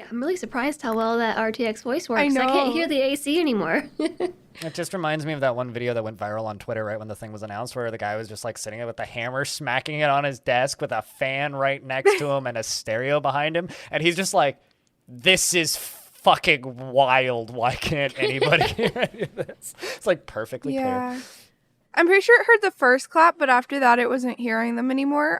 I'm really surprised how well that RTX voice works. I know. I can't hear the AC anymore. It just reminds me of that one video that went viral on Twitter right when the thing was announced, where the guy was just like sitting there with a hammer, smacking it on his desk with a fan right next to him and a stereo behind him. And he's just like, this is fucking wild. Why can't anybody hear any of this? It's like perfectly clear. I'm pretty sure it heard the first clap, but after that it wasn't hearing them anymore.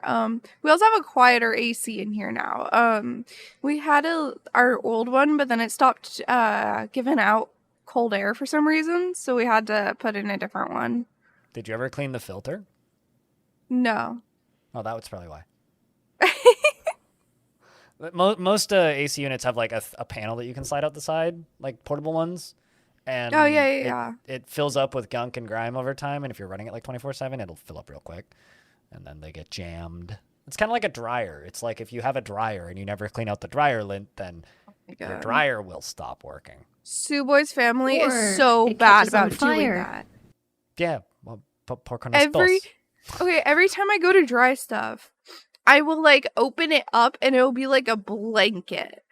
We also have a quieter AC in here now. We had our old one, but then it stopped giving out cold air for some reason, so we had to put in a different one. Did you ever clean the filter? No. Oh, that was probably why. Most AC units have like a panel that you can slide out the side, like portable ones. And it fills up with gunk and grime over time, and if you're running it like 24/7, it'll fill up real quick, and then they get jammed. It's kind of like a dryer. It's like if you have a dryer and you never clean out the dryer lint, then your dryer will stop working. Suwey's family is so bad about doing that. Yeah, well, por con los dos. Every time I go to dry stuff, I will like open it up and it'll be like a blanket.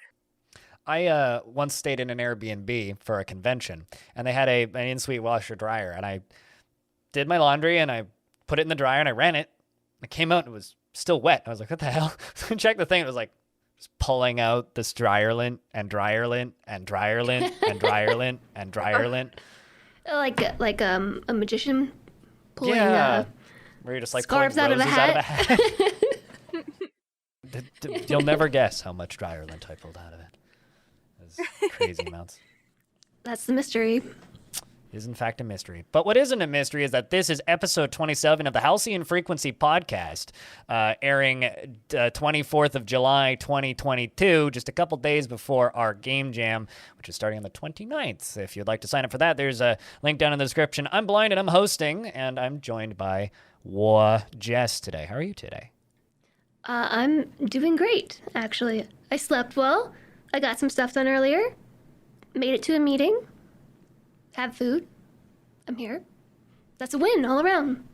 I once stayed in an Airbnb for a convention, and they had an in-suite washer dryer, and I did my laundry, and I put it in the dryer, and I ran it. It came out, and it was still wet. I was like, what the hell? So I checked the thing. It was like just pulling out this dryer lint and dryer lint and dryer lint and dryer lint and dryer lint. Like a magician pulling where you're just like scarves pulling roses out of a hat. You'll never guess how much dryer lint I pulled out of it. Crazy amounts. That's the mystery. Is in fact a mystery. But what isn't a mystery is that this is episode 27 of the Halcyon Frequency Podcast, airing 24th of July, 2022, just a couple days before our Gamejam, which is starting on the 29th. If you'd like to sign up for that, there's a link down in the description. I'm Blind and I'm hosting, and I'm joined by Jess today. How are you today? I'm doing great, actually. I slept well. I got some stuff done earlier. Made it to a meeting. Have food. I'm here. That's a win all around.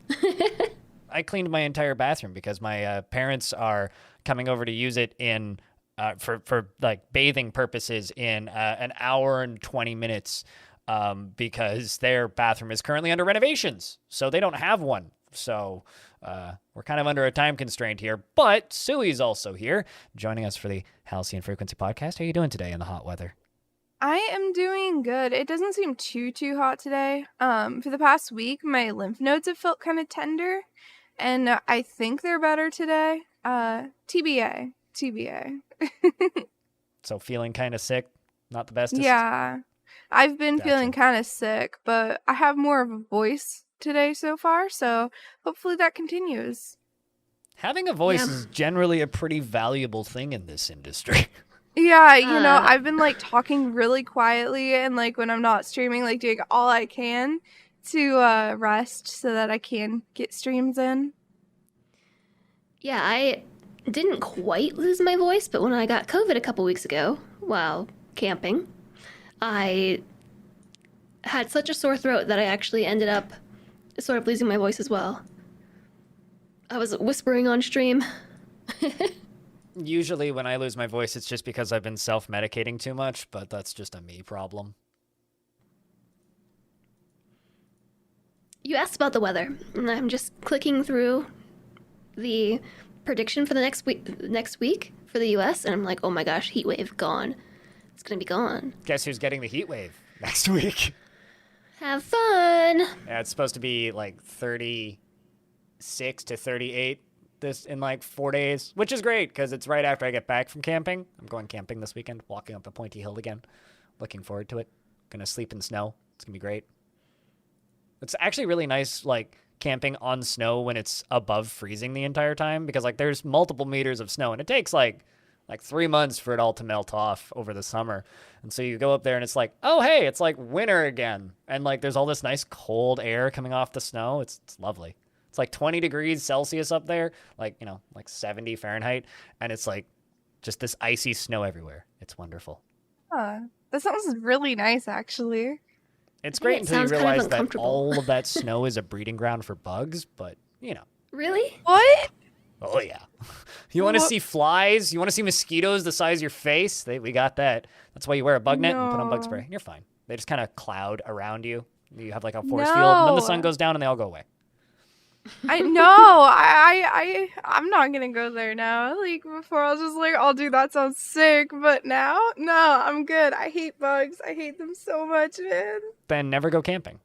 I cleaned my entire bathroom because my parents are coming over to use it in for like bathing purposes in an hour and 20 minutes because their bathroom is currently under renovations, so they don't have one. So we're kind of under a time constraint here, but Suwey's also here, joining us for the Halcyon Frequency Podcast. How are you doing today in the hot weather? I am doing good. It doesn't seem too hot today. For the past week, my lymph nodes have felt kind of tender, and I think they're better today. TBA. So feeling kind of sick, not the bestest? Yeah. I've been feeling kind of sick, but I have more of a voice today so far, so hopefully that continues. Having a voice is generally a pretty valuable thing in this industry. Yeah, you know, I've been like talking really quietly and like when I'm not streaming, like doing all I can to rest so that I can get streams in. Yeah, I didn't quite lose my voice, but when I got COVID a couple weeks ago while camping, I had such a sore throat that I actually ended up sort of losing my voice as well. I was whispering on stream. Usually when I lose my voice, it's just because I've been self-medicating too much, but that's just a me problem. You asked about the weather, and I'm just clicking through the prediction for the next week for the U.S., and I'm like, oh my gosh, heat wave gone. It's going to be gone. Guess who's getting the heat wave next week? Have fun! Yeah, it's supposed to be like 36 to 38 in like 4 days, which is great because it's right after I get back from camping. I'm going camping this weekend, walking up a pointy hill again. Looking forward to it. Gonna sleep in snow. It's gonna be great. It's actually really nice, like camping on snow when it's above freezing the entire time, because like there's multiple meters of snow and it takes like 3 months for it all to melt off over the summer. And so you go up there and it's like, oh hey, it's like winter again, and like there's all this nice cold air coming off the snow. It's lovely. It's like 20 degrees Celsius up there, like, you know, like 70 Fahrenheit. And it's like just this icy snow everywhere. It's wonderful. That sounds really nice, actually. It's great until you realize that all of that snow is a breeding ground for bugs, but, you know. Really? What? Oh, yeah. You want to see flies? You want to see mosquitoes the size of your face? We got that. That's why you wear a bug net and put on bug spray. You're fine. They just kind of cloud around you. You have like a force field, and then the sun goes down and they all go away. I'm not gonna go there now. Like before, I was just like, "Oh, dude, that sounds sick," but now, no, I'm good. I hate bugs. I hate them so much, man. Then never go camping.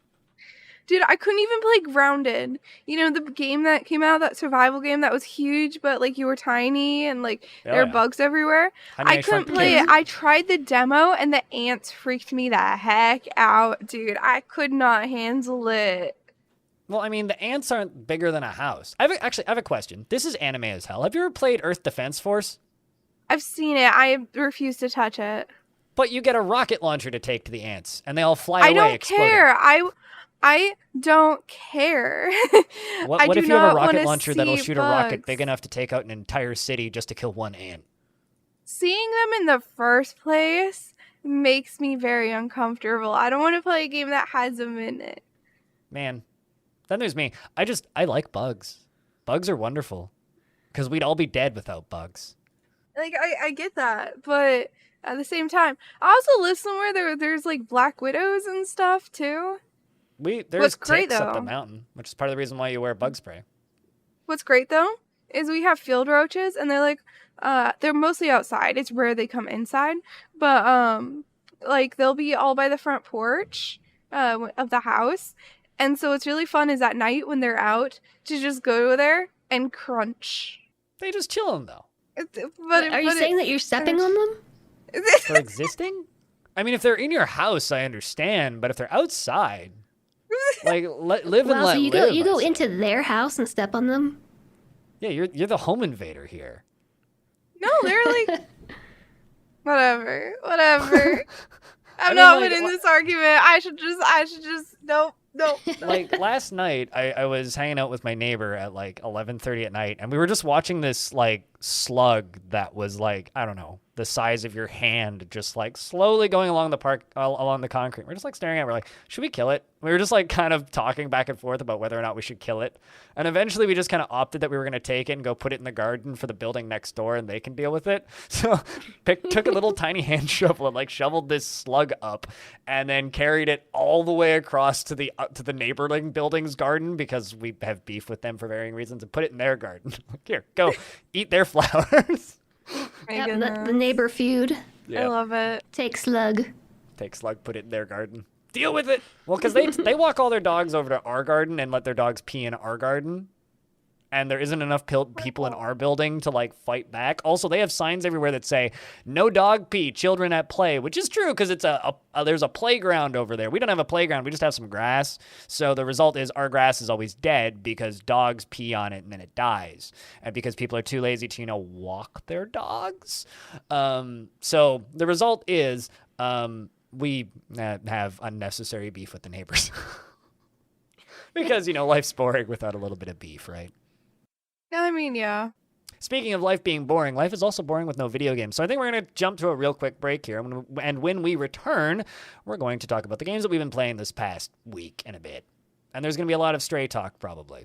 Dude, I couldn't even play Grounded. You know, the game that came out, that survival game that was huge, but like you were tiny and like there were bugs everywhere. I couldn't play it. I tried the demo and the ants freaked me the heck out, dude. I could not handle it. Well, I mean, the ants aren't bigger than a house. I have a question. This is anime as hell. Have you ever played Earth Defense Force? I've seen it. I refuse to touch it. But you get a rocket launcher to take to the ants, and they all fly away. I don't exploding. care. I don't care. What if you have a rocket launcher that'll shoot a rocket big enough to take out an entire city just to kill one ant? Seeing them in the first place makes me very uncomfortable. I don't want to play a game that has them in it. Man, then there's me. I like bugs. Bugs are wonderful. Because we'd all be dead without bugs. Like, I get that, but at the same time, I also live somewhere there's like black widows and stuff too. There's ticks up the mountain, which is part of the reason why you wear bug spray. What's great though is we have field roaches, and they're like, they're mostly outside. It's rare they come inside, but like they'll be all by the front porch of the house, and so what's really fun is at night when they're out to just go there and crunch. They just chilling though. Are you saying that you're stepping on them? They're existing? I mean, if they're in your house, I understand, but if they're outside. Like, live and let live. You go into their house and step on them? Yeah, you're the home invader here. No, they're like... Whatever. I'm not winning this argument. I should just... Nope. Like, last night, I was hanging out with my neighbor at, like, 11:30 at night, and we were just watching this, like, slug that was, like, I don't know, the size of your hand, just, like, slowly going along along the concrete. We're just, like, staring at it. We're like, should we kill it? We were just, like, kind of talking back and forth about whether or not we should kill it. And eventually, we just kind of opted that we were going to take it and go put it in the garden for the building next door, and they can deal with it. So, took a little tiny hand shovel and, like, shoveled this slug up, and then carried it all the way across to the neighboring building's garden, because we have beef with them for varying reasons, and put it in their garden. Here, go eat their flowers. Yep, the neighbor feud. Yep. I love it. Take slug, put it in their garden. Deal with it. Well, because they walk all their dogs over to our garden and let their dogs pee in our garden. And there isn't enough people in our building to, like, fight back. Also, they have signs everywhere that say, no dog pee, children at play, which is true because there's a playground over there. We don't have a playground. We just have some grass. So the result is our grass is always dead because dogs pee on it and then it dies. And because people are too lazy to, walk their dogs. So the result is we have unnecessary beef with the neighbors. Because, life's boring without a little bit of beef, right? I mean, yeah. Speaking of life being boring, life is also boring with no video games. So I think we're going to jump to a real quick break here. And when we return, we're going to talk about the games that we've been playing this past week and a bit. And there's going to be a lot of stray talk, probably.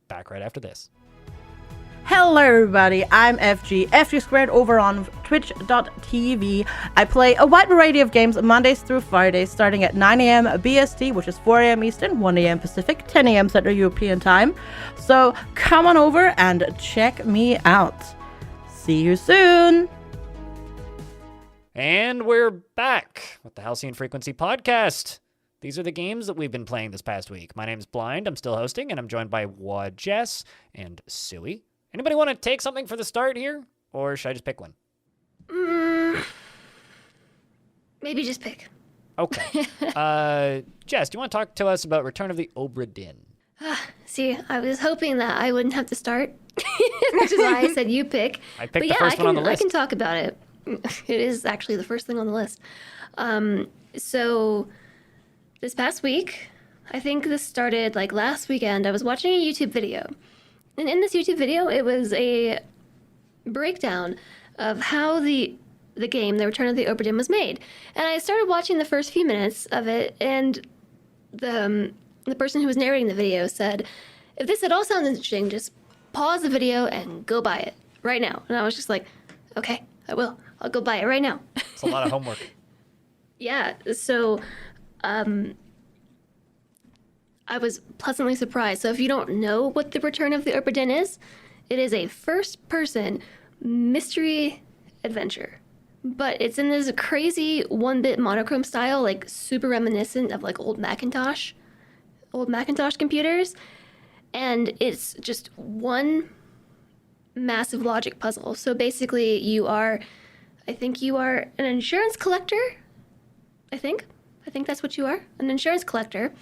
Back right after this. Hello everybody, I'm FG Squared over on twitch.tv. I play a wide variety of games Mondays through Fridays, starting at 9 a.m. BST, which is 4 a.m. Eastern, 1 a.m. Pacific, 10 a.m. Central European Time. So come on over and check me out. See you soon! And we're back with the Halcyon Frequency Podcast. These are the games that we've been playing this past week. My name's Blind, I'm still hosting, and I'm joined by Jess and Suwey. Anybody want to take something for the start here? Or should I just pick one? Maybe just pick. Okay. Jess, do you want to talk to us about Return of the Obra Dinn? See, I was hoping that I wouldn't have to start, which is why I said you pick. I picked the first one on the list. I can talk about it. It is actually the first thing on the list. So this past week, I think this started like last weekend, I was watching a YouTube video. And in this YouTube video, it was a breakdown of how the game, The Return of the Obra Dinn, was made. And I started watching the first few minutes of it, and the person who was narrating the video said, if this at all sounds interesting, just pause the video and go buy it right now. And I was just like, okay, I will. I'll go buy it right now. It's a lot of homework. Yeah, so I was pleasantly surprised. So if you don't know what the Return of the Obra Dinn is, it is a first-person mystery adventure. But it's in this crazy 1-bit monochrome style, like super reminiscent of like old Macintosh computers. And it's just one massive logic puzzle. So basically I think you are an insurance collector. I think that's what you are, an insurance collector.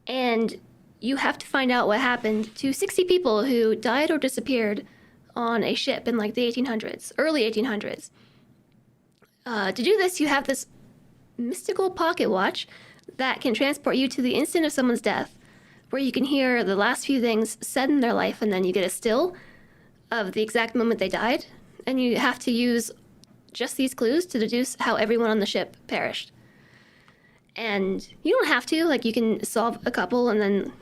And you have to find out what happened to 60 people who died or disappeared on a ship in like the 1800s, early 1800s. To do this, you have this mystical pocket watch that can transport you to the instant of someone's death, where you can hear the last few things said in their life, and then you get a still of the exact moment they died. And you have to use just these clues to deduce how everyone on the ship perished. And you don't have to, like, you can solve a couple and then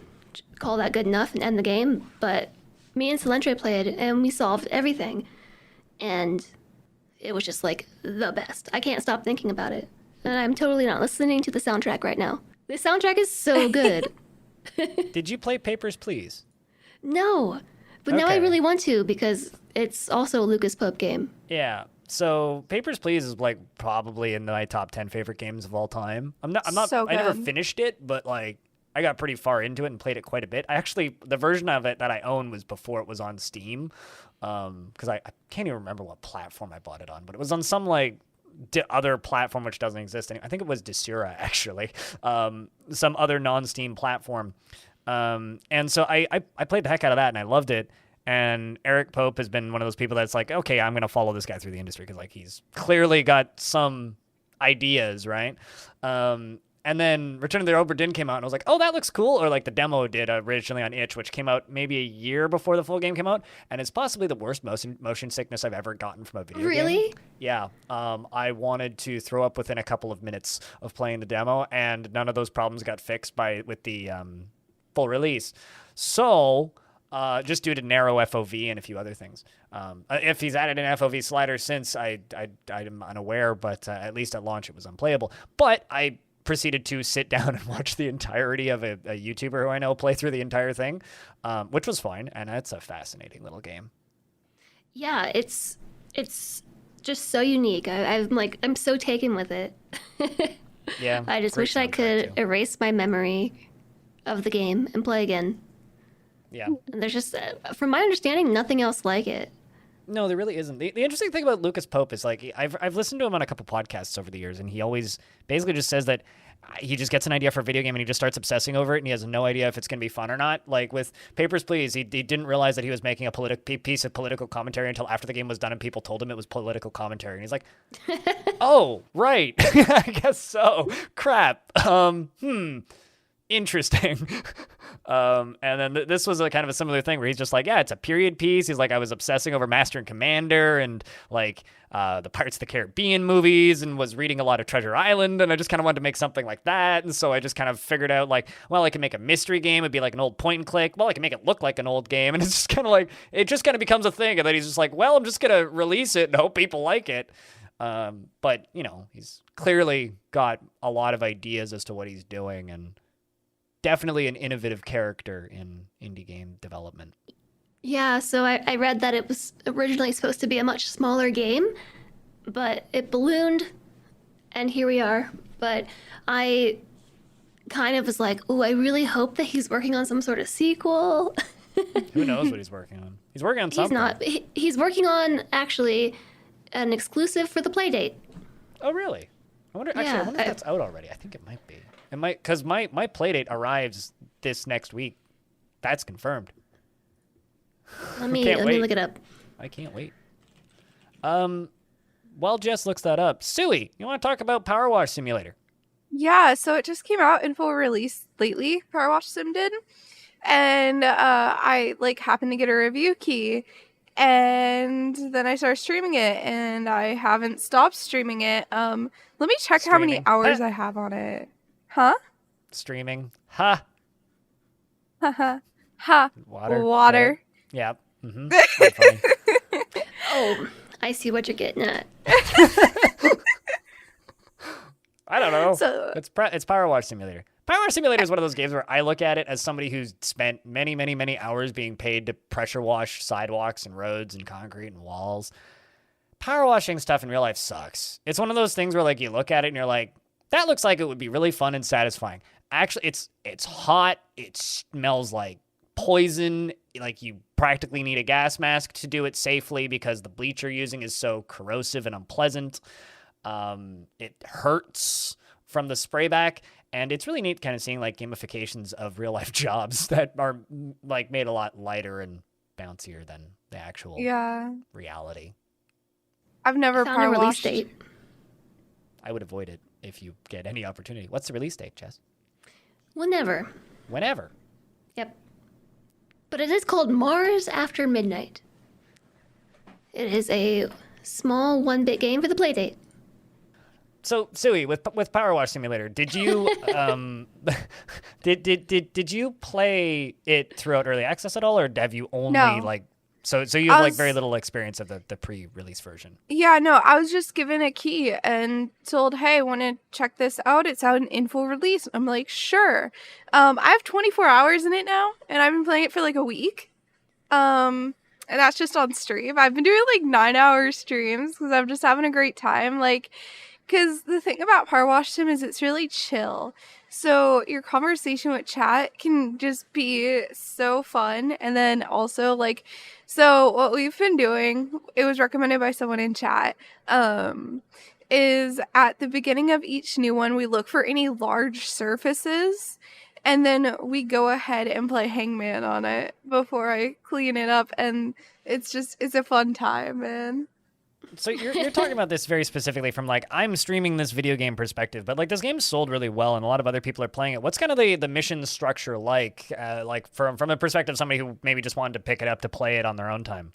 call that good enough and end the game. But me and Salentre played, and we solved everything. And it was just, like, the best. I can't stop thinking about it. And I'm totally not listening to the soundtrack right now. The soundtrack is so good. Did you play Papers, Please? No. But now I really want to, because it's also a Lucas Pope game. Yeah. So Papers, Please is like probably in my top 10 favorite games of all time. I'm not So I never good. finished it, but like I got pretty far into it and played it quite a bit. The version of it that I own was before it was on Steam. Because I can't even remember what platform I bought it on, but it was on some like other platform which doesn't exist anymore. I think it was Desura actually. Some other non-Steam platform. And so I played the heck out of that and I loved it. And Eric Pope has been one of those people that's like, okay, I'm going to follow this guy through the industry because like he's clearly got some ideas, right? And then Return of the Obra Dinn came out and I was like, oh, that looks cool. Or like the demo did originally on itch, which came out maybe a year before the full game came out. And it's possibly the worst motion sickness I've ever gotten from a video game. Really? Yeah. I wanted to throw up within a couple of minutes of playing the demo, and none of those problems got fixed with the full release. So just due to narrow FOV and a few other things. If he's added an FOV slider since, I'm unaware, but at least at launch it was unplayable. But I proceeded to sit down and watch the entirety of a YouTuber who I know play through the entire thing, which was fine, and it's a fascinating little game. Yeah, it's just so unique. I'm so taken with it. Yeah. I just great wish I soundtrack, could too. erase my memory of the game and play again. Yeah. And there's just, from my understanding, nothing else like it. No, there really isn't. The interesting thing about Lucas Pope is like I've listened to him on a couple podcasts over the years, and he always basically just says that he just gets an idea for a video game and he just starts obsessing over it, and he has no idea if it's going to be fun or not. Like with Papers, Please, he didn't realize that he was making a piece of political commentary until after the game was done and people told him it was political commentary, and he's like, oh, right. I guess so. Crap. Interesting. And then this was a kind of a similar thing where he's just like, yeah, it's a period piece. He's like, I was obsessing over Master and Commander and like the Pirates of the Caribbean movies, and was reading a lot of Treasure Island, and I just kind of wanted to make something like that. And so I just kind of figured out like, well, I can make a mystery game. It'd be like an old point and click. Well, I can make it look like an old game. And it's just kind of like, it just kind of becomes a thing. And then he's just like, well, I'm just going to release it and hope people like it. But, you know, he's clearly got a lot of ideas as to what he's doing, and definitely an innovative character in indie game development. Yeah, so I read that it was originally supposed to be a much smaller game, but it ballooned, and here we are. But I kind of was like, oh, I really hope that he's working on some sort of sequel. Who knows what he's working on? He's working on something. He's not. He's working on, actually, an exclusive for the Playdate. Oh, really? I wonder if that's out already. I think it might be. It might, because my Playdate arrives this next week. That's confirmed. Let me look it up. I can't wait. While Jess looks that up, Suwey, you want to talk about Powerwash Simulator? Yeah, so it just came out in full release lately, Powerwash Sim did. And I like happened to get a review key, and then I started streaming it, and I haven't stopped streaming it. Let me check how many hours I have on it. Huh? Streaming. Ha. Ha. Water. Water. Yeah. Mm-hmm. That's funny. Oh, I see what you're getting at. I don't know. So- It's Powerwash Simulator. Powerwash Simulator is one of those games where I look at it as somebody who's spent many, many, many hours being paid to pressure wash sidewalks and roads and concrete and walls. Power washing stuff in real life sucks. It's one of those things where like you look at it and you're like, that looks like it would be really fun and satisfying. Actually, it's hot. It smells like poison. Like you practically need a gas mask to do it safely because the bleach you're using is so corrosive and unpleasant. It hurts from the spray back, and it's really neat kind of seeing like gamifications of real life jobs that are like made a lot lighter and bouncier than the actual reality. I've never Found a power release washed. date. I would avoid it if you get any opportunity. What's the release date, Jess? Whenever. Whenever. Yep. But it is called Mars After Midnight. It is a small 1-bit game for the playdate. So, Suwey, with Powerwash Simulator, did you did you play it throughout early access at all, or have you only No. so you have like very little experience of the pre-release version? Yeah, no, I was just given a key and told, hey, want to check this out? It's out in info release. I'm like, sure. I have 24 hours in it now, and I've been playing it for like a week. And that's just on stream. I've been doing like 9-hour streams because I'm just having a great time. Like, because the thing about Power Wash Sim is it's really chill. So your conversation with chat can just be so fun. And then also like, so what we've been doing, it was recommended by someone in chat, is at the beginning of each new one, we look for any large surfaces. And then we go ahead and play Hangman on it before I clean it up. And it's a fun time, man. So you're talking about this very specifically from like, I'm streaming this video game perspective, but like this game sold really well and a lot of other people are playing it. What's kind of the mission structure like from a perspective of somebody who maybe just wanted to pick it up to play it on their own time?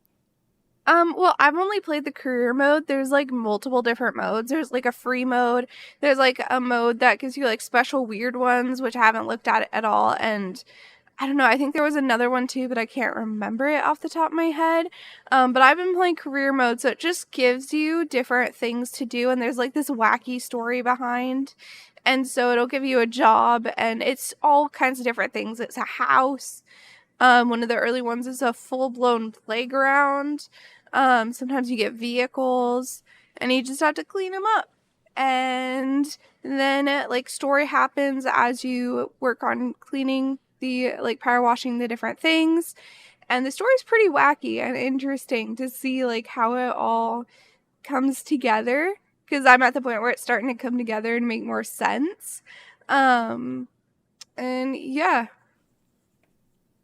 Well, I've only played the career mode. There's like multiple different modes. There's like a free mode. There's like a mode that gives you like special weird ones, which I haven't looked at all. And I don't know. I think there was another one too, but I can't remember it off the top of my head. But I've been playing career mode, so it just gives you different things to do. And there's like this wacky story behind. And so it'll give you a job and it's all kinds of different things. It's a house. One of the early ones is a full-blown playground. Sometimes you get vehicles and you just have to clean them up. And then like story happens as you work on cleaning power washing the different things. And the story's pretty wacky and interesting to see like how it all comes together. Because I'm at the point where it's starting to come together and make more sense. And yeah.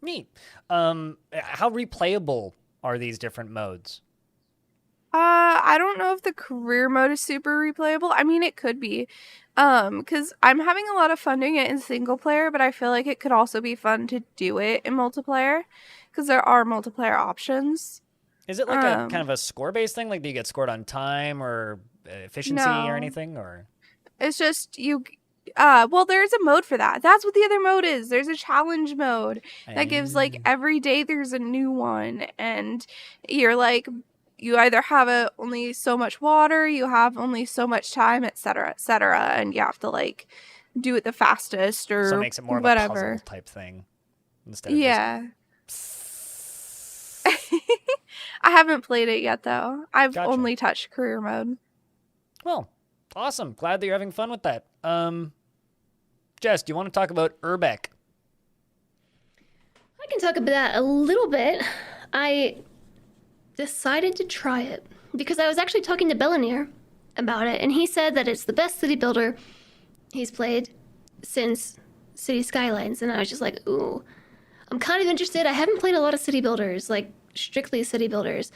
Neat. How replayable are these different modes? I don't know if the career mode is super replayable. I mean, it could be. Because I'm having a lot of fun doing it in single player, but I feel like it could also be fun to do it in multiplayer. Because there are multiplayer options. Is it like a kind of a score-based thing? Like do you get scored on time or efficiency or anything? Or it's just you... well, there's a mode for that. That's what the other mode is. There's a challenge mode that gives like every day there's a new one, and you're like, you either have only so much water, you have only so much time, etc., and you have to like do it the fastest or so it makes it more of whatever. a puzzle type thing instead of just... I haven't played it yet though. I've Gotcha. only touched career mode. Well, awesome. Glad that you're having fun with that. Jess, do you want to talk about Urbek? I can talk about that a little bit. I decided to try it because I was actually talking to Bellinir about it, and he said that it's the best city builder he's played since City Skylines, and I was just like, ooh, I'm kind of interested. I haven't played a lot of city builders, like strictly city builders,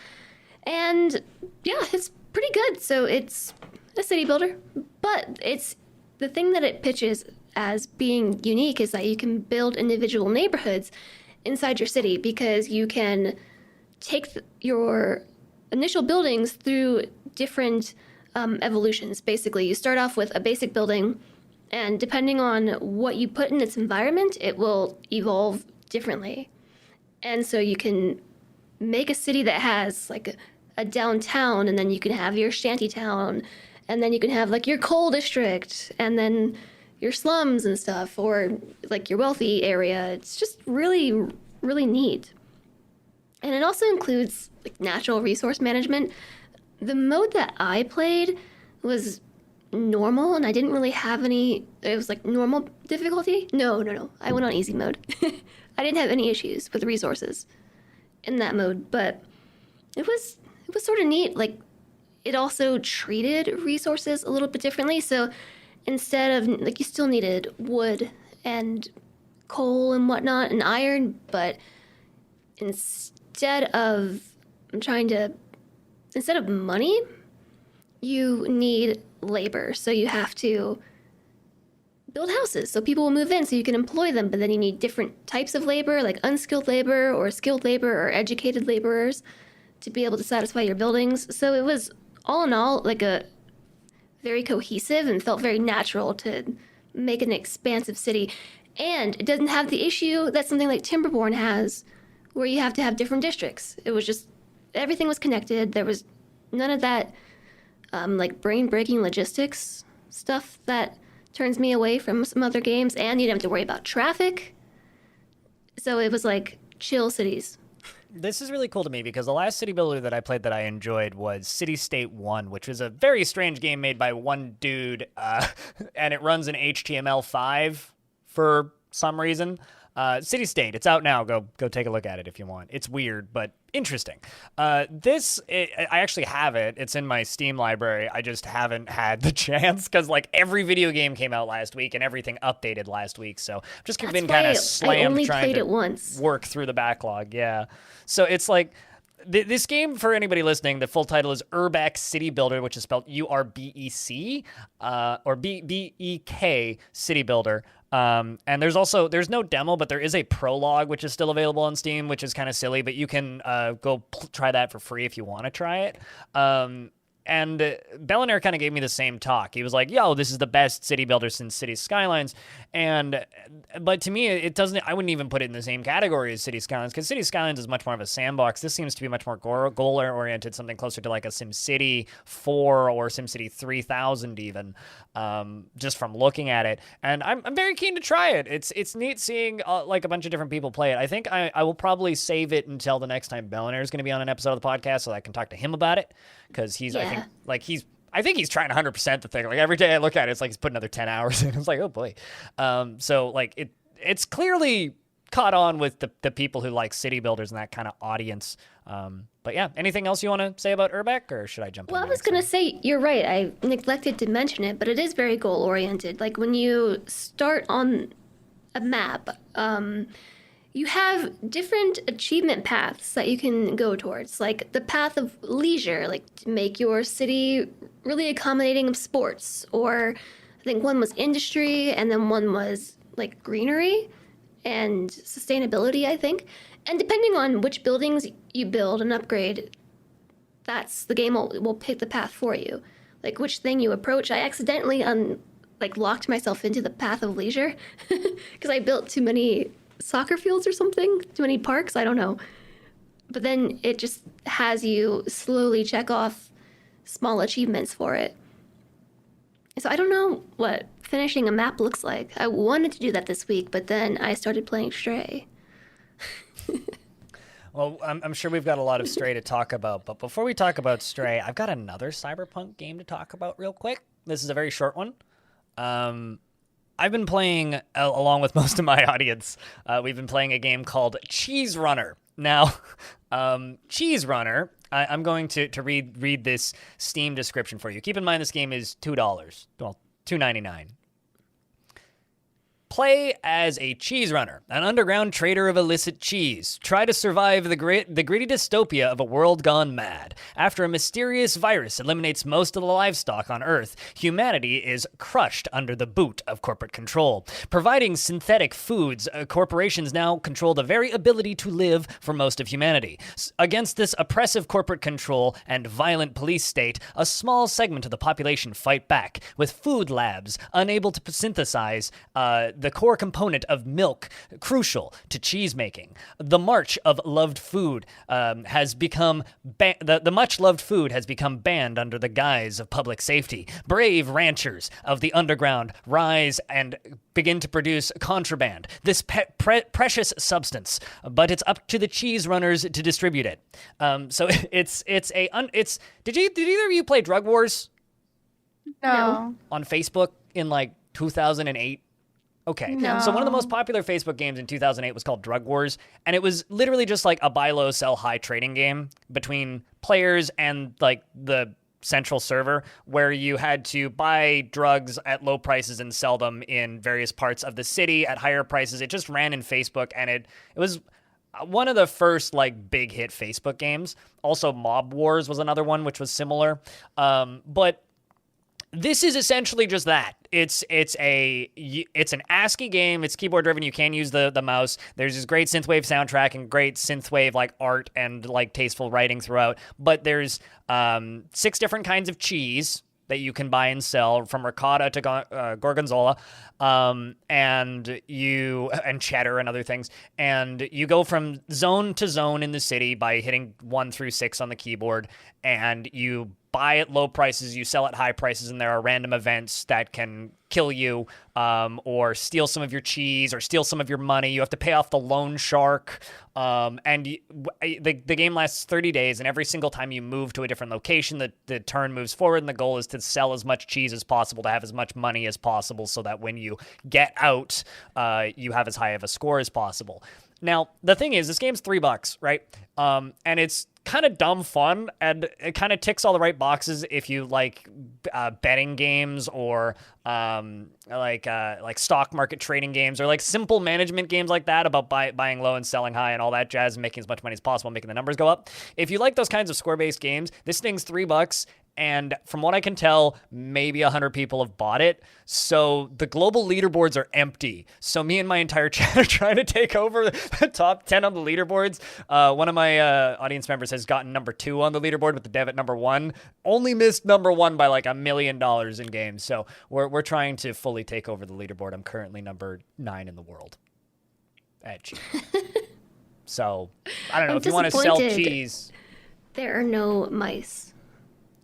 and yeah, it's pretty good. So it's a city builder, but it's the thing that it pitches as being unique is that you can build individual neighborhoods inside your city because you can take your initial buildings through different evolutions. Basically, you start off with a basic building, and depending on what you put in its environment, it will evolve differently. And so you can make a city that has like a downtown, and then you can have your shanty town, and then you can have like your coal district, and then your slums and stuff, or like your wealthy area. It's just really, really neat. And it also includes like natural resource management. The mode that I played was normal, and I didn't really have any. It was like normal difficulty. No. I went on easy mode. I didn't have any issues with resources in that mode, but it was sort of neat. Like, it also treated resources a little bit differently. So instead of like, you still needed wood and coal and whatnot and iron, but instead of money, you need labor. So you have to build houses so people will move in so you can employ them, but then you need different types of labor, like unskilled labor or skilled labor or educated laborers, to be able to satisfy your buildings. So it was, all in all, like a very cohesive and felt very natural to make an expansive city. And it doesn't have the issue that something like Timberborn has, where you have to have different districts. It was just, everything was connected. There was none of that like brain-breaking logistics stuff that turns me away from some other games, and you didn't have to worry about traffic. So it was like chill cities. This is really cool to me because the last city builder that I played that I enjoyed was City State 1, which was a very strange game made by one dude, and it runs in HTML5 for some reason. City State, it's out now. Go take a look at it if you want. It's weird, but interesting. I actually have it. It's in my Steam library. I just haven't had the chance because like every video game came out last week and everything updated last week. So I've just been kind of slammed trying to work through the backlog. Yeah. So it's like this game, for anybody listening, the full title is Urbek City Builder, which is spelled Urbec, or Bek City Builder. And there's no demo, but there is a prologue, which is still available on Steam, which is kind of silly, but you can go try that for free if you want to try it. And Bellinaire kind of gave me the same talk. He was like, yo, this is the best city builder since City Skylines. But to me, I wouldn't even put it in the same category as City Skylines, because City Skylines is much more of a sandbox. This seems to be much more goal-oriented, something closer to like a SimCity 4 or SimCity 3000 even, just from looking at it. And I'm very keen to try it. It's neat seeing like a bunch of different people play it. I think I will probably save it until the next time Bellinaire is going to be on an episode of the podcast so that I can talk to him about it, because I think he's trying 100% the thing. Like every day I look at it, it's like he's put another 10 hours in. It's like, oh boy. So like it's clearly caught on with the people who like city builders and that kind of audience. But yeah, anything else you want to say about Urbek, or should I jump in? Well, I was going to say, you're right. I neglected to mention it, but it is very goal oriented. Like when you start on a map, you have different achievement paths that you can go towards, like the path of leisure, like to make your city really accommodating of sports, or I think one was industry, and then one was like greenery and sustainability, I think. And depending on which buildings you build and upgrade, the game will pick the path for you. Like which thing you approach. I accidentally locked myself into the path of leisure because I built too many soccer fields or something, too many parks, I don't know. But then it just has you slowly check off small achievements for it. So I don't know what finishing a map looks like. I wanted to do that this week, but then I started playing Stray. Well, I'm sure we've got a lot of Stray to talk about, but before we talk about Stray, I've got another Cyberpunk game to talk about real quick. This is a very short one. I've been playing, along with most of my audience, we've been playing a game called Cheese Runner. Now, Cheese Runner, I'm going to read this Steam description for you. Keep in mind this game is $2. Well, $2.99. Play as a cheese runner, an underground trader of illicit cheese. Try to survive the gritty dystopia of a world gone mad. After a mysterious virus eliminates most of the livestock on Earth, humanity is crushed under the boot of corporate control. Providing synthetic foods, corporations now control the very ability to live for most of humanity. Against this oppressive corporate control and violent police state, a small segment of the population fight back, with food labs unable to synthesize the core component of milk, crucial to cheese making. The march of loved food has become the much loved food has become banned under the guise of public safety. Brave ranchers of the underground rise and begin to produce contraband, this precious substance, but it's up to the cheese runners to distribute it. So it's did either of you play Drug Wars No. on Facebook in like 2008? Okay. No. So one of the most popular Facebook games in 2008 was called Drug Wars, and it was literally just like a buy low, sell high trading game between players and like the central server, where you had to buy drugs at low prices and sell them in various parts of the city at higher prices. It just ran in Facebook, and it was one of the first like big hit Facebook games. Also, Mob Wars was another one which was similar. But this is essentially just that. It's an ASCII game. It's keyboard driven. You can use the mouse. There's this great synthwave soundtrack and great synthwave like art and like tasteful writing throughout. But there's 6 different kinds of cheese that you can buy and sell, from ricotta to gorgonzola, and cheddar and other things. And you go from zone to zone in the city by hitting 1 through 6 on the keyboard, and you buy at low prices, you sell at high prices, and there are random events that can kill you, or steal some of your cheese, or steal some of your money. You have to pay off the loan shark, the game lasts 30 days, and every single time you move to a different location, the turn moves forward, and the goal is to sell as much cheese as possible, to have as much money as possible, so that when you get out, you have as high of a score as possible. Now, the thing is, this game's $3, right? And it's kind of dumb fun, and it kind of ticks all the right boxes if you like betting games, or like stock market trading games, or like simple management games like that about buying low and selling high and all that jazz, and making as much money as possible, making the numbers go up. If you like those kinds of score-based games, this thing's $3. And from what I can tell, maybe 100 people have bought it. So the global leaderboards are empty. So me and my entire chat are trying to take over the top 10 on the leaderboards. One of my audience members has gotten number 2 on the leaderboard with the dev at number 1. Only missed number 1 by like $1 million in games. So we're trying to fully take over the leaderboard. I'm currently number 9 in the world at cheese. So I don't know, if you want to sell cheese. There are no mice.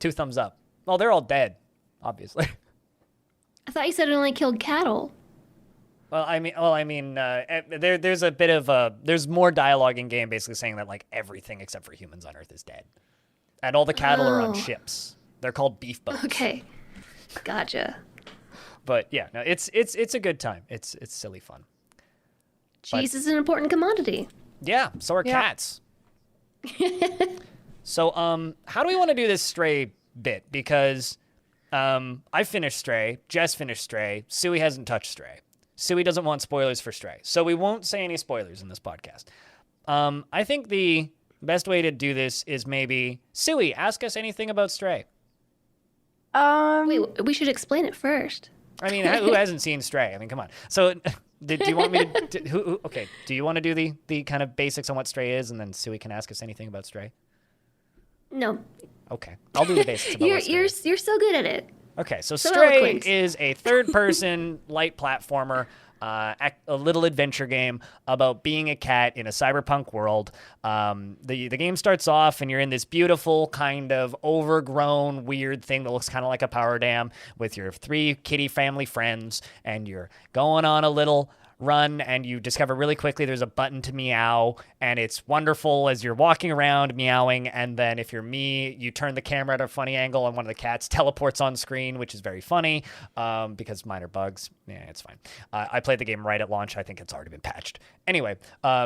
2 thumbs up. Well, they're all dead, obviously. I thought you said it only killed cattle. Well, I mean, there's a bit of there's more dialogue in game, basically saying that like everything except for humans on Earth is dead, and all the cattle are on ships. They're called beef boats. Okay, gotcha. But yeah, no, it's a good time. It's silly fun. Cheese is an important commodity. Yeah, so are cats. So, how do we want to do this Stray bit? Because I finished Stray, Jess finished Stray, Suwey hasn't touched Stray. Suwey doesn't want spoilers for Stray, so we won't say any spoilers in this podcast. I think the best way to do this is maybe, Suwey, ask us anything about Stray. Wait, we should explain it first. I mean, who hasn't seen Stray? I mean, come on. So, do you want me to? Okay, do you want to do the kind of basics on what Stray is, and then Suwey can ask us anything about Stray? No. Okay, I'll do the basics. About you're so good at it. Okay, so So Stray eloquent. is a third-person light platformer, a little adventure game about being a cat in a cyberpunk world. The game starts off, and you're in this beautiful kind of overgrown, weird thing that looks kind of like a power dam with your 3 kitty family friends, and you're going on a little run, and you discover really quickly there's a button to meow, and it's wonderful as you're walking around meowing. And then if you're me, you turn the camera at a funny angle, and one of the cats teleports on screen, which is very funny, because minor bugs. Yeah, it's fine. I played the game right at launch. I think it's already been patched. Anyway,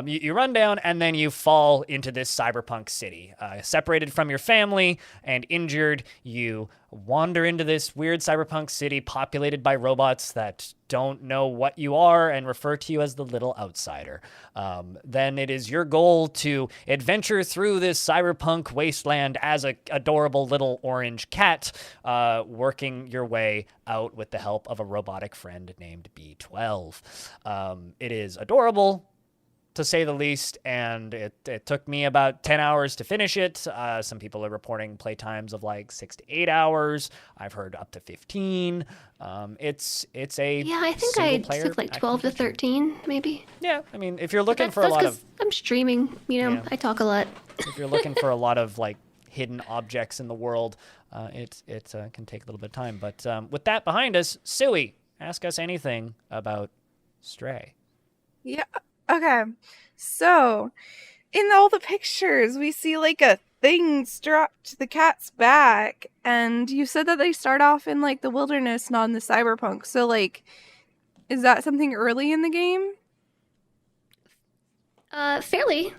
you run down, and then you fall into this cyberpunk city. Separated from your family and injured, you wander into this weird cyberpunk city populated by robots that don't know what you are and refer to you as the little outsider. Then it is your goal to adventure through this cyberpunk wasteland as a adorable little orange cat, working your way out with the help of a robotic friend named B12. It is adorable, to say the least, and it took me about 10 hours to finish it. Some people are reporting play times of like 6 to 8 hours. I've heard up to 15. It's a Yeah, I think I took like 12 to 13, maybe. Yeah, I mean, if you're looking That's for a lot of... I'm streaming, Yeah. I talk a lot. If you're looking for a lot of like hidden objects in the world, it can take a little bit of time. But with that behind us, Suwey, ask us anything about Stray. Yeah. Okay. So, in all the pictures, we see like a thing strapped to the cat's back, and you said that they start off in like the wilderness, not in the cyberpunk. So, like, is that something early in the game? Fairly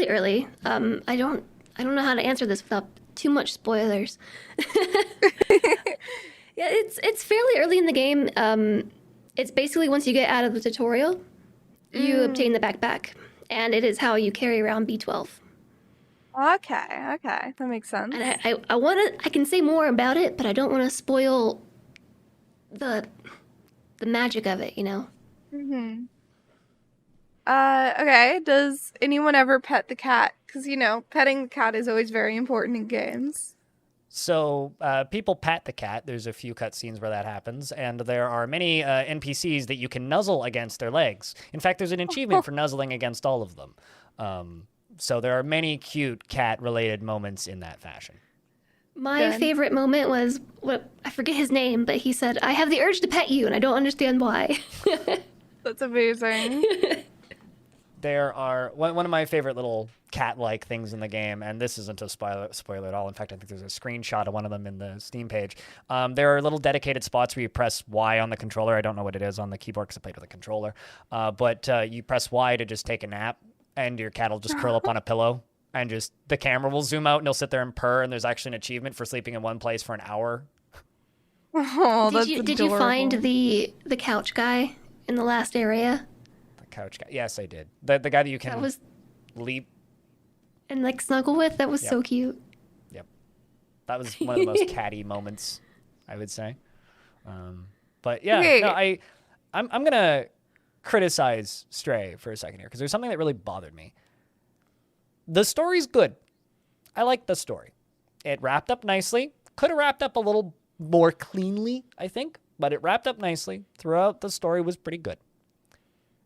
early. I don't know how to answer this without too much spoilers. Yeah, it's fairly early in the game. It's basically once you get out of the tutorial, you obtain the backpack, and it is how you carry around B12. Okay, that makes sense. And I can say more about it, but I don't want to spoil the magic of it, Mm-hmm. Okay, does anyone ever pet the cat? Because, petting the cat is always very important in games. So people pat the cat. There's a few cutscenes where that happens, and there are many NPCs that you can nuzzle against their legs. In fact, there's an achievement for nuzzling against all of them. So there are many cute cat-related moments in that fashion. My favorite moment was, I forget his name, but he said, "I have the urge to pet you, and I don't understand why." That's amazing. There are one of my favorite little cat-like things in the game, and this isn't a spoiler at all. In fact, I think there's a screenshot of one of them in the Steam page. There are little dedicated spots where you press Y on the controller. I don't know what it is on the keyboard because I played with a controller. But you press Y to just take a nap, and your cat will just curl up on a pillow, and just the camera will zoom out, and he'll sit there and purr, and there's actually an achievement for sleeping in one place for an hour. Oh, that's did you find the couch guy in the last area? Couch guy. Yes, I did. The guy that you can leap and like snuggle with. That was so cute. Yep, that was one of the most catty moments, I would say. But yeah, okay. No, I'm gonna criticize Stray for a second here because there's something that really bothered me. The story's good. I like the story. It wrapped up nicely. Could have wrapped up a little more cleanly, I think, but it wrapped up nicely. Throughout, the story was pretty good.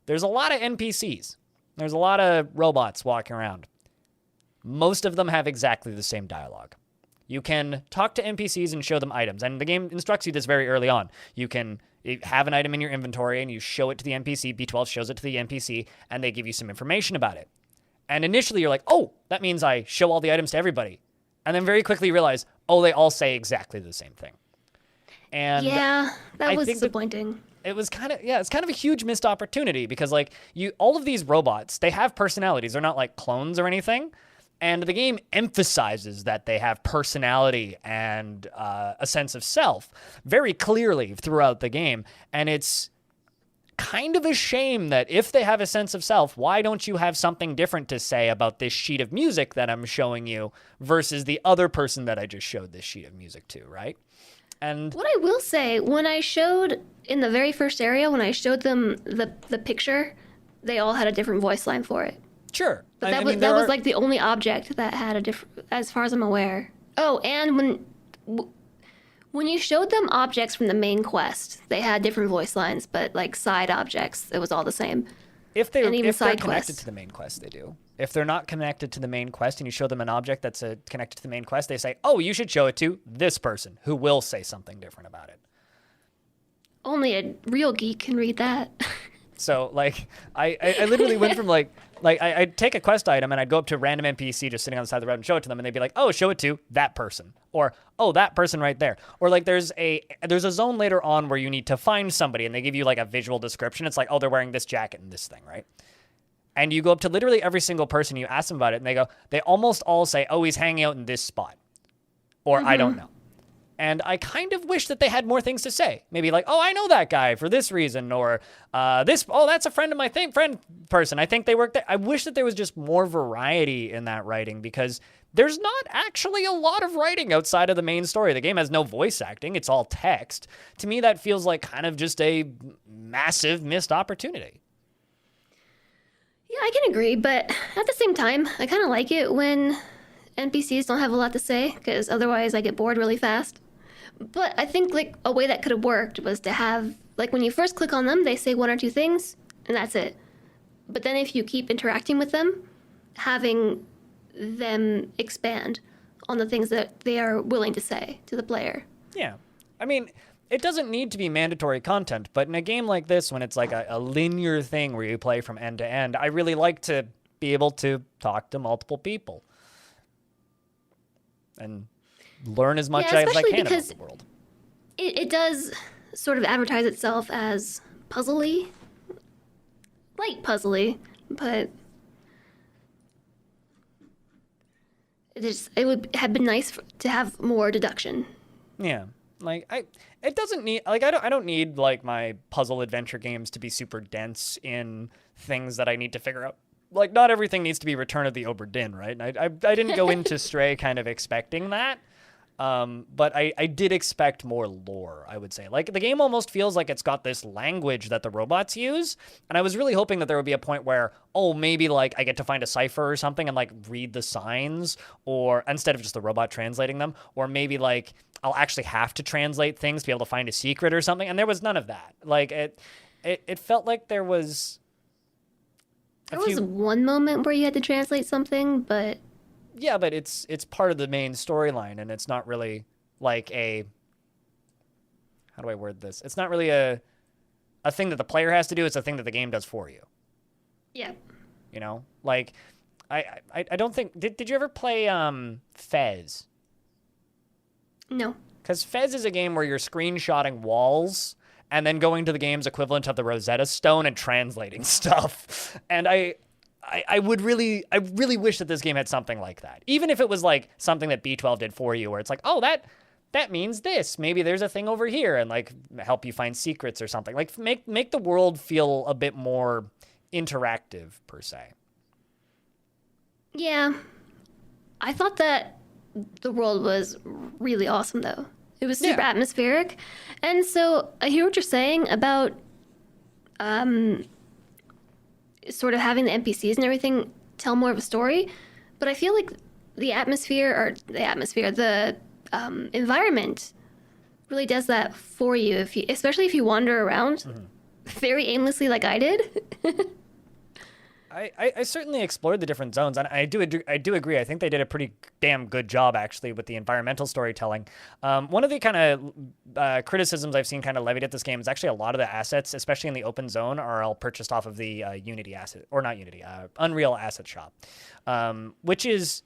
There's a lot of NPCs. There's a lot of robots walking around. Most of them have exactly the same dialogue. You can talk to NPCs and show them items, and the game instructs you this very early on. You can have an item in your inventory, and you show it to the NPC. B12 shows it to the NPC, and they give you some information about it. And initially, you're like, oh, that means I show all the items to everybody. And then very quickly you realize, oh, they all say exactly the same thing. And yeah, that was disappointing. It was it's kind of a huge missed opportunity because all of these robots, they have personalities. They're not like clones or anything. And the game emphasizes that they have personality and a sense of self very clearly throughout the game. And it's kind of a shame that if they have a sense of self, why don't you have something different to say about this sheet of music that I'm showing you versus the other person that I just showed this sheet of music to, right? And what I will say, when I showed in the very first area, when I showed them the picture, they all had a different voice line for it. Sure. But that was like the only object that had a different, as far as I'm aware. Oh, and when you showed them objects from the main quest, they had different voice lines, but like side objects, it was all the same. If they're connected to the main quest, they do. If they're not connected to the main quest and you show them an object that's connected to the main quest, they say, oh, you should show it to this person who will say something different about it. Only a real geek can read that. So, I literally went from I'd take a quest item and I'd go up to a random NPC just sitting on the side of the road and show it to them, and they'd be like, oh, show it to that person. Or, oh, that person right there. Or, there's a zone later on where you need to find somebody, and they give you, a visual description. It's like, oh, they're wearing this jacket and this thing, right? And you go up to literally every single person, you ask them about it, and they almost all say, oh, he's hanging out in this spot. Or, I don't know. And I kind of wish that they had more things to say. Maybe oh, I know that guy for this reason, or that's a friend of my friend person. I think they work there. I wish that there was just more variety in that writing, because there's not actually a lot of writing outside of the main story. The game has no voice acting. It's all text. To me, that feels like kind of just a massive missed opportunity. Yeah, I can agree, but at the same time, I kind of like it when NPCs don't have a lot to say, because otherwise I get bored really fast. But I think like a way that could have worked was to have like when you first click on them, they say one or two things, and that's it. But then if you keep interacting with them, having them expand on the things that they are willing to say to the player. Yeah. I mean, it doesn't need to be mandatory content, but in a game like this, when it's like a linear thing where you play from end to end, I really like to be able to talk to multiple people and learn as much as I especially can about because the world. it does sort of advertise itself as puzzly, light puzzly, but it would have been nice to have more deduction. Yeah. Like it doesn't need like I don't need like my puzzle adventure games to be super dense in things that I need to figure out. Like not everything needs to be Return of the Obra Dinn, right? And I didn't go into Stray kind of expecting that. But I did expect more lore, I would say. Like, the game almost feels like it's got this language that the robots use, and I was really hoping that there would be a point where, oh, maybe, like, I get to find a cipher or something and, like, read the signs, or instead of just the robot translating them, or maybe, like, I'll actually have to translate things to be able to find a secret or something, and there was none of that. Like, it felt like there was... There was one moment where you had to translate something, but... Yeah, but it's part of the main storyline, and it's not really like a... How do I word this? It's not really a thing that the player has to do. It's a thing that the game does for you. Yeah. You know? Like, I don't think... Did you ever play Fez? No. Because Fez is a game where you're screenshotting walls and then going to the game's equivalent of the Rosetta Stone and translating stuff. And I really wish that this game had something like that. Even if it was like something that B12 did for you, where it's like, oh, that means this. Maybe there's a thing over here, and like help you find secrets or something. Like make the world feel a bit more interactive per se. Yeah. I thought that the world was really awesome though. It was super atmospheric. And so I hear what you're saying about sort of having the NPCs and everything tell more of a story, but I feel like the environment really does that for you, especially if you wander around very aimlessly like I did. I certainly explored the different zones, and I do agree. I think they did a pretty damn good job, actually, with the environmental storytelling. One of the kind of criticisms I've seen kind of levied at this game is actually a lot of the assets, especially in the open zone, are all purchased off of the Unreal Asset Shop, which is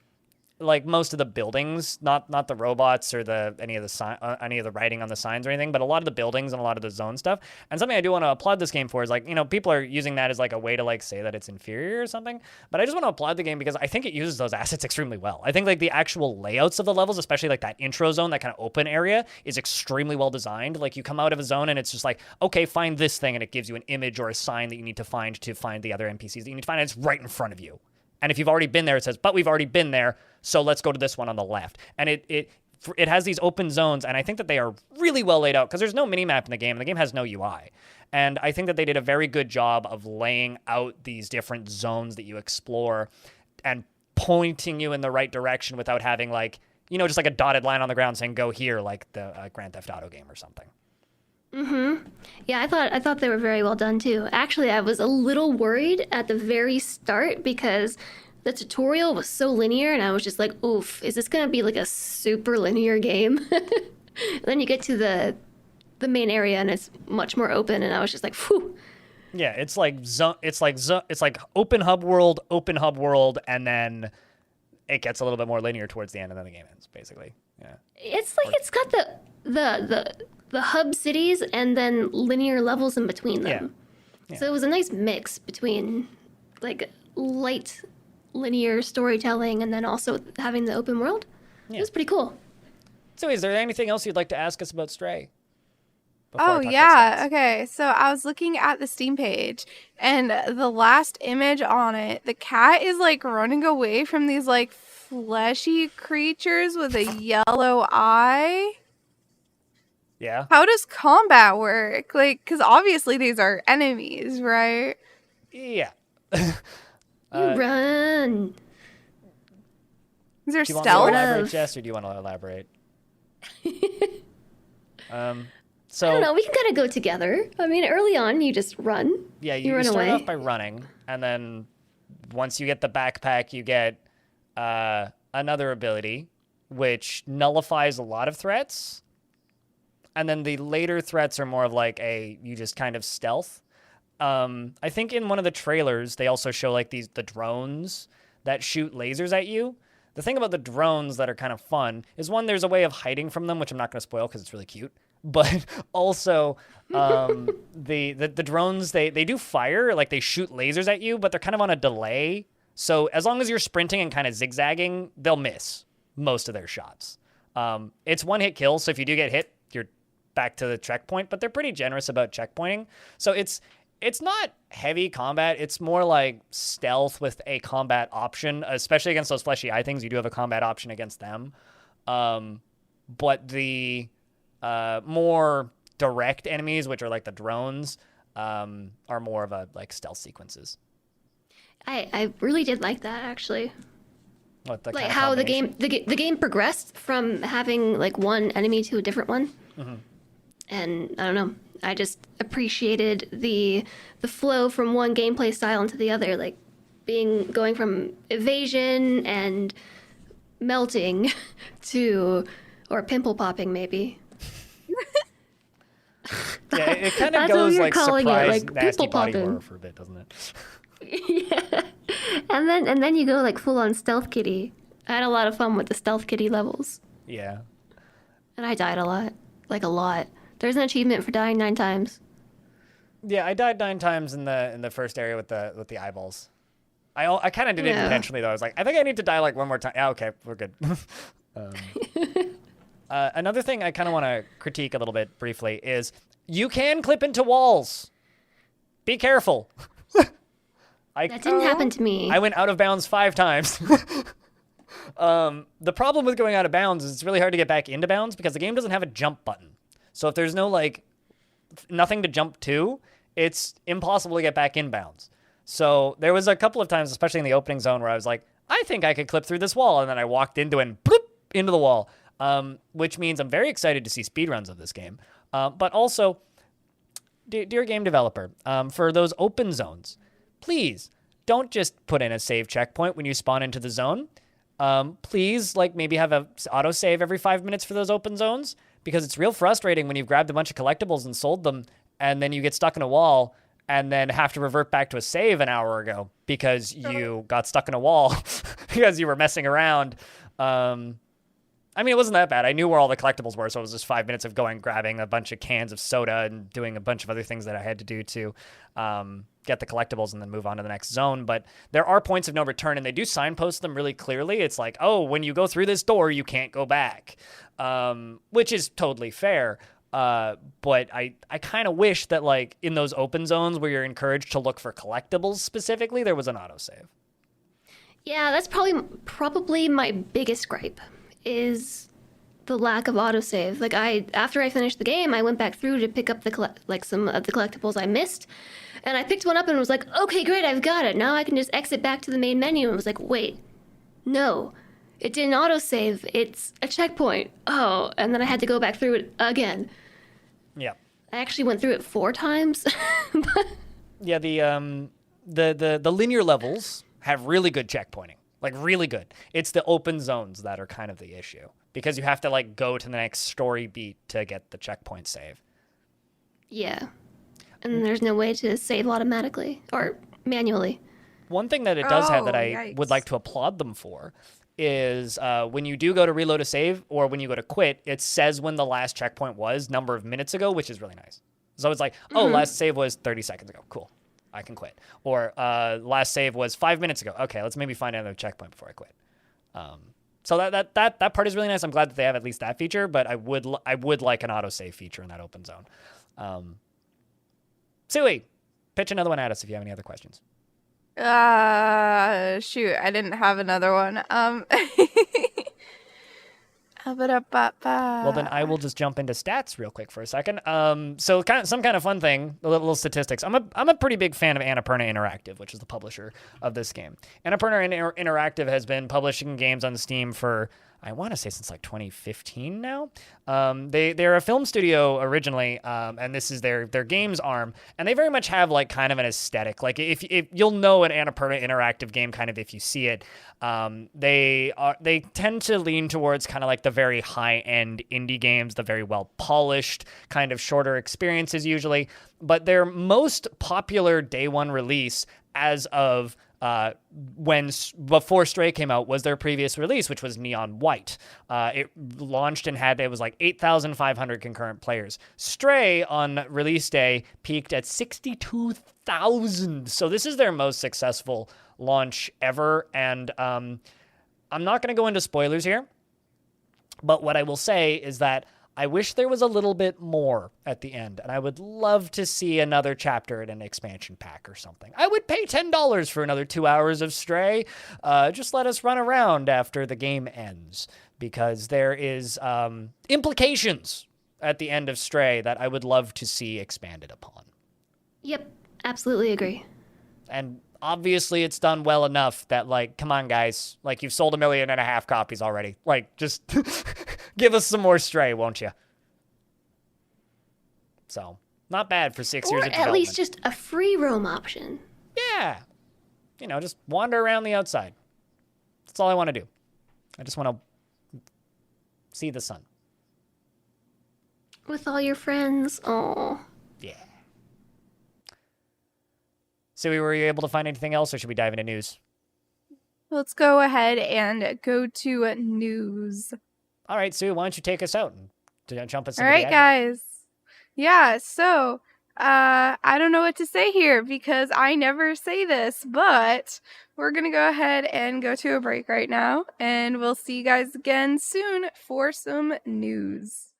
like most of the buildings, not the robots or any of the writing on the signs or anything, but a lot of the buildings and a lot of the zone stuff. And something I do want to applaud this game for is like, you know, people are using that as like a way to like say that it's inferior or something. But I just want to applaud the game because I think it uses those assets extremely well. I think like the actual layouts of the levels, especially like that intro zone, that kind of open area, is extremely well designed. Like you come out of a zone and it's just like, okay, find this thing, and it gives you an image or a sign that you need to find the other NPCs that you need to find, and it's right in front of you. And if you've already been there, it says, but we've already been there, so let's go to this one on the left. And it has these open zones, and I think that they are really well laid out because there's no minimap in the game, and the game has no UI. And I think that they did a very good job of laying out these different zones that you explore and pointing you in the right direction without having like, you know, just like a dotted line on the ground saying go here, like the Grand Theft Auto game or something. Yeah, I thought they were very well done too. Actually, I was a little worried at the very start because the tutorial was so linear, and I was just like, oof, is this gonna be like a super linear game? Then you get to the main area and it's much more open, and I was just like, whew. Yeah, it's like open hub world, and then it gets a little bit more linear towards the end, and then the game ends, basically. Yeah. It's like it's got the hub cities and then linear levels in between them. Yeah. So it was a nice mix between like light linear storytelling and then also having the open world. It was pretty cool. So is there anything else you'd like to ask us about Stray? before I Oh, talk about yeah. stats? Okay. So I was looking at the Steam page, and the last image on it, the cat is like running away from these like fleshy creatures with a yellow eye. Yeah. How does combat work? Like, because obviously these are enemies, right? Yeah. Run. Is there Do you want me to stealth? elaborate, Jess, or do you want to elaborate? So I don't know. We can kind of go together. I mean, early on, you just run. yeah, You you run start away. off by running, and then once you get the backpack, you get another ability, which nullifies a lot of threats. And then the later threats are more of like you just kind of stealth. I think in one of the trailers, they also show like the drones that shoot lasers at you. The thing about the drones that are kind of fun is, one, there's a way of hiding from them, which I'm not going to spoil because it's really cute. But also, the drones, they do fire, like they shoot lasers at you, but they're kind of on a delay. So as long as you're sprinting and kind of zigzagging, they'll miss most of their shots. It's one-hit kill, so if you do get hit, you're back to the checkpoint, but they're pretty generous about checkpointing. So it's not heavy combat. It's more like stealth with a combat option, especially against those fleshy eye things. You do have a combat option against them. But the more direct enemies, which are like the drones, are more of a like stealth sequences. I really did like that, actually. What, the Like kind of how the combination? game progressed from having like one enemy to a different one. Mm-hmm. And I don't know. I just appreciated the flow from one gameplay style into the other, like going from evasion and melting or pimple popping maybe. Yeah, it kind of That's what goes we were like calling it, surprise like nasty pimple body popping. horror for a bit, doesn't it? Yeah. And then you go like full on stealth kitty. I had a lot of fun with the stealth kitty levels. Yeah. And I died a lot. Like a lot. There's an achievement for dying 9 times. Yeah, I died 9 times in the first area with the eyeballs. I kind of did it Yeah. intentionally though. I was like, I think I need to die like one more time. Yeah, okay, we're good. Another thing I kind of want to critique a little bit briefly is you can clip into walls. Be careful. That didn't happen to me. I went out of bounds 5 times. The problem with going out of bounds is it's really hard to get back into bounds because the game doesn't have a jump button. So if there's no like nothing to jump to, it's impossible to get back in bounds. So there was a couple of times, especially in the opening zone, where I was like, I think I could clip through this wall. And then I walked into it and bloop, into the wall, which means I'm very excited to see speedruns of this game. But also, dear game developer, for those open zones, please don't just put in a save checkpoint when you spawn into the zone. Please, like, maybe have a autosave every 5 minutes for those open zones, because it's real frustrating when you've grabbed a bunch of collectibles and sold them, and then you get stuck in a wall and then have to revert back to a save an hour ago because you got stuck in a wall because you were messing around. I mean, it wasn't that bad. I knew where all the collectibles were, so it was just 5 minutes of going, grabbing a bunch of cans of soda and doing a bunch of other things that I had to do to get the collectibles and then move on to the next zone. But there are points of no return, and they do signpost them really clearly. It's like, oh, when you go through this door, you can't go back, which is totally fair. But I kind of wish that, like, in those open zones where you're encouraged to look for collectibles specifically, there was an autosave. Yeah, that's probably my biggest gripe, is the lack of autosave. Like, after I finished the game, I went back through to pick up some of the collectibles I missed, and I picked one up and was like, okay, great, I've got it. Now I can just exit back to the main menu. And was like, wait, no, it didn't autosave. It's a checkpoint. Oh, and then I had to go back through it again. Yeah. I actually went through it 4 times. Yeah, the linear levels have really good checkpointing. Like, really good. It's the open zones that are kind of the issue, because you have to, like, go to the next story beat to get the checkpoint save. Yeah. And there's no way to save automatically or manually. One thing that it does have that Oh, I would yikes. like to applaud them for is when you do go to reload a save or when you go to quit, it says when the last checkpoint was, number of minutes ago, which is really nice. So it's like, oh, last save was 30 seconds ago. Cool. I can quit. Or last save was 5 minutes ago. Okay, let's maybe find another checkpoint before I quit. So that part is really nice. I'm glad that they have at least that feature, but I would like an autosave feature in that open zone. Suwey, pitch another one at us if you have any other questions. Shoot, I didn't have another one. Well, then I will just jump into stats real quick for a second. So some kind of fun thing, a little statistics. I'm a pretty big fan of Annapurna Interactive, which is the publisher of this game. Annapurna Interactive has been publishing games on Steam for, I want to say, since like 2015 now. They're a film studio originally, and this is their games arm, and they very much have like kind of an aesthetic. Like if you'll know an Annapurna Interactive game kind of if you see it. They tend to lean towards kind of like the very high-end indie games, the very well-polished, kind of shorter experiences usually. But their most popular day one release as of before Stray came out was their previous release, which was Neon White. It launched and it was like 8,500 concurrent players. Stray on release day peaked at 62,000. So this is their most successful launch ever. And I'm not going to go into spoilers here, but what I will say is that I wish there was a little bit more at the end, and I would love to see another chapter in an expansion pack or something. I would pay $10 for another 2 hours of Stray. Just let us run around after the game ends, because there is implications at the end of Stray that I would love to see expanded upon. Yep, absolutely agree. And obviously it's done well enough that, like, come on, guys. Like, you've sold 1.5 million copies already. Like, just give us some more Stray, won't you? So, not bad for 6 years of development. Or at least just a free roam option. Yeah. Just wander around the outside. That's all I want to do. I just want to see the sun. With all your friends. Oh. Yeah. Suwey, were you able to find anything else, or should we dive into news? Let's go ahead and go to news. All right, Suwey, why don't you take us out and jump us into All right, guys. Yeah, so I don't know what to say here because I never say this, but we're going to go ahead and go to a break right now, and we'll see you guys again soon for some news.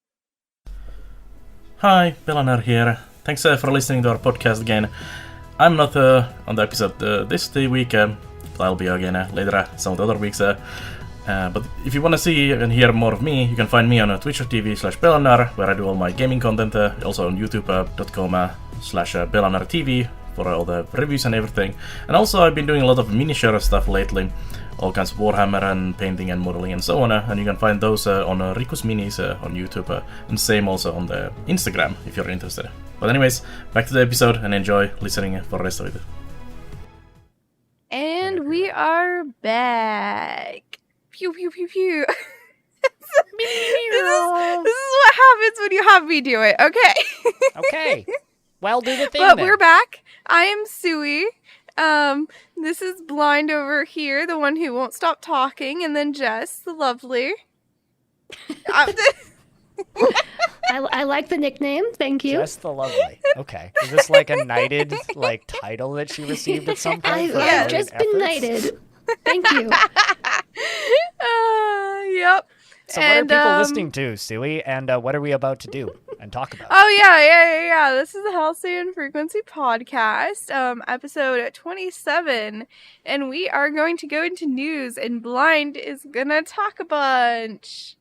Hi, BlindIRL here. Thanks for listening to our podcast again. I'm not on the episode this week, but I'll be again later some of the other weeks. But if you want to see and hear more of me, you can find me on twitch.tv/BlindIRL, where I do all my gaming content, also on youtube.com/BlindIRL for all the reviews and everything. And also I've been doing a lot of miniature stuff lately, all kinds of Warhammer and painting and modeling and so on, and you can find those on Riku's Minis on YouTube, and same also on the Instagram if you're interested. But anyways, back to the episode and enjoy listening for the rest of it. And we are back. Pew, pew, pew, pew. This is what happens when you have me do it, okay? Okay. Well, do the thing But then. we're back. I am Suwey. This is Blind over here, the one who won't stop talking, and then Jess, the lovely. I like the nickname. Thank you. Just the lovely. Okay. Is this like a knighted title that she received at some point? I've just been knighted. Thank you. Yep. So what are people listening to, Suwey? And what are we about to do and talk about? Oh, yeah. This is the Halcyon Frequency Podcast, episode 27. And we are going to go into news, and Blind is going to talk a bunch.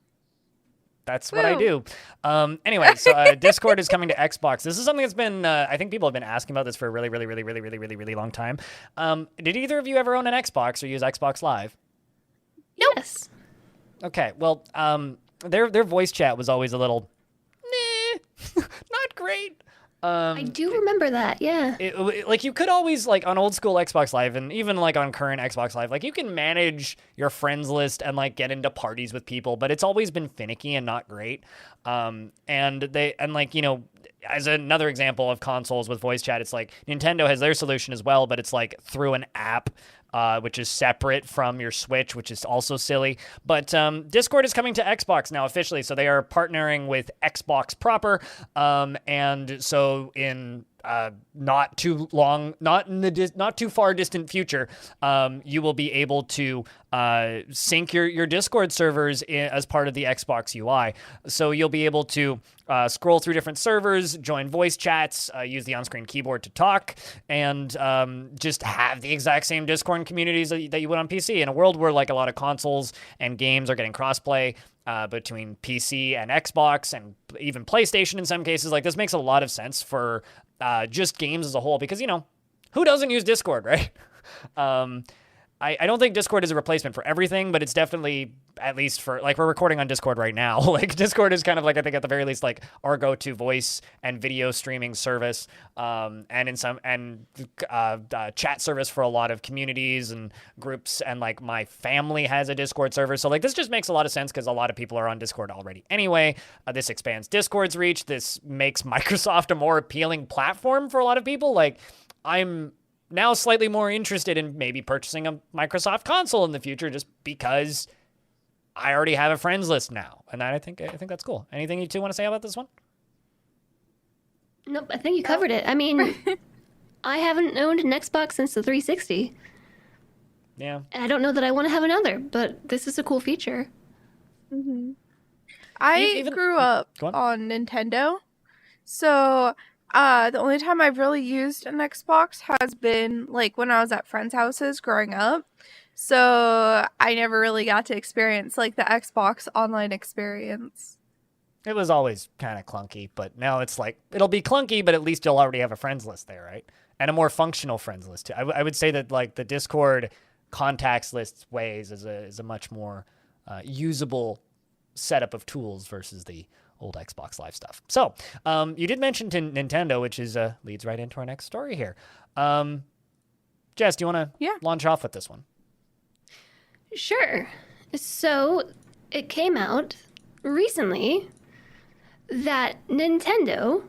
That's what I do. Anyway, so Discord is coming to Xbox. This is something that's been, I think people have been asking about this for a really, really, really, really, really, really, really long time. Did either of you ever own an Xbox or use Xbox Live? Yes. Okay, well, their voice chat was always a little, not great. I do remember that, yeah. Like, you could always, like, on old school Xbox Live, and even, like, on current Xbox Live, like, you can manage your friends list and, like, get into parties with people, but it's always been finicky and not great. As another example of consoles with voice chat, it's like Nintendo has their solution as well, but it's, like, through an app, which is separate from your Switch, which is also silly. But Discord is coming to Xbox now officially, so they are partnering with Xbox proper. And so in not too far distant future, you will be able to sync your Discord servers as part of the Xbox UI. So you'll be able to scroll through different servers, join voice chats, use the on-screen keyboard to talk, and just have the exact same Discord communities that you would on PC. In a world where like a lot of consoles and games are getting crossplay, between PC and Xbox and even PlayStation in some cases. Like, this makes a lot of sense for just games as a whole because, who doesn't use Discord, right? I don't think Discord is a replacement for everything, but it's definitely, at least for, like, we're recording on Discord right now. Like, Discord is kind of like, I think at the very least, like, our go-to voice and video streaming service, and chat service for a lot of communities and groups, and, like, my family has a Discord server. So, like, this just makes a lot of sense because a lot of people are on Discord already anyway. This expands Discord's reach. This makes Microsoft a more appealing platform for a lot of people. Like, I'm now slightly more interested in maybe purchasing a Microsoft console in the future just because I already have a friends list now. And I think that's cool. Anything you two want to say about this one? Nope, I think you covered it. I mean, I haven't owned an Xbox since the 360. Yeah. And I don't know that I want to have another, but this is a cool feature. Mm-hmm. I grew up on Nintendo, so the only time I've really used an Xbox has been like when I was at friends' houses growing up. So I never really got to experience like the Xbox online experience. It was always kind of clunky, but now it's like, it'll be clunky, but at least you'll already have a friends list there, right? And a more functional friends list too. I would say that like the Discord contacts lists ways is a much more usable setup of tools versus the old Xbox Live stuff. So, you did mention Nintendo, which is leads right into our next story here. Jess, do you want to launch off with this one? Sure. So, it came out recently that Nintendo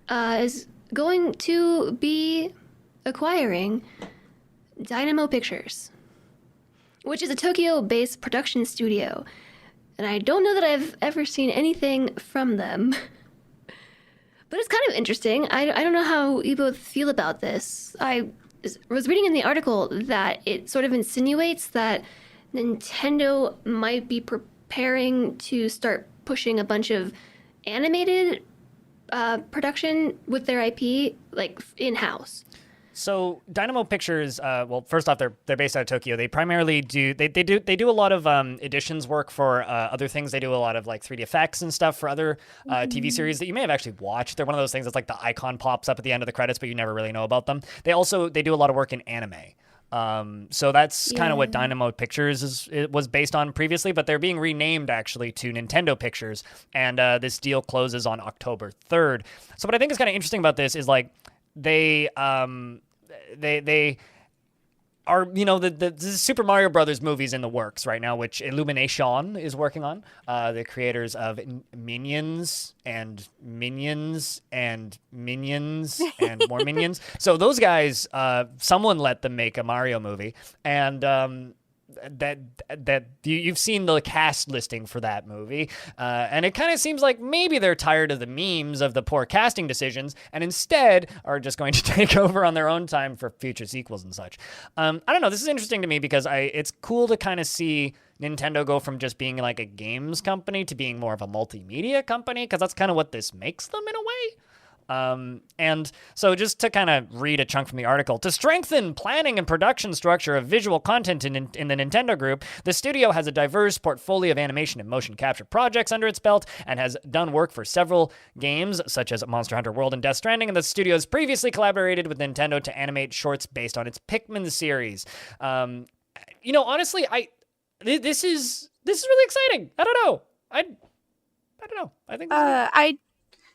is going to be acquiring Dynamo Pictures, which is a Tokyo-based production studio. And I don't know that I've ever seen anything from them. But it's kind of interesting. I don't know how you both feel about this. I was reading in the article that it sort of insinuates that Nintendo might be preparing to start pushing a bunch of animated production with their IP, like, in-house. So Dynamo Pictures, well, first off, they're based out of Tokyo. They primarily do they do a lot of editions work for other things. They do a lot of like 3D effects and stuff for other TV series that you may have actually watched. They're one of those things that's like the icon pops up at the end of the credits, but you never really know about them. They do a lot of work in anime. So that's kind of what Dynamo Pictures was based on previously, but they're being renamed actually to Nintendo Pictures, and this deal closes on October 3rd. So what I think is kind of interesting about this is like they are, the Super Mario Brothers movies in the works right now, which Illumination is working on, the creators of Minions and Minions and Minions and more Minions. So those guys, someone let them make a Mario movie, and that you've seen the cast listing for that movie, and it kind of seems like maybe they're tired of the memes of the poor casting decisions and instead are just going to take over on their own time for future sequels and such. I don't know, this is interesting to me because it's cool to kind of see Nintendo go from just being like a games company to being more of a multimedia company, because that's kind of what this makes them in a way. And so just to kind of read a chunk from the article, to strengthen planning and production structure of visual content in the Nintendo Group, the studio has a diverse portfolio of animation and motion capture projects under its belt and has done work for several games such as Monster Hunter World and Death Stranding, and the studio has previously collaborated with Nintendo to animate shorts based on its Pikmin series. Honestly, this is really exciting. I don't know. I don't know. I think this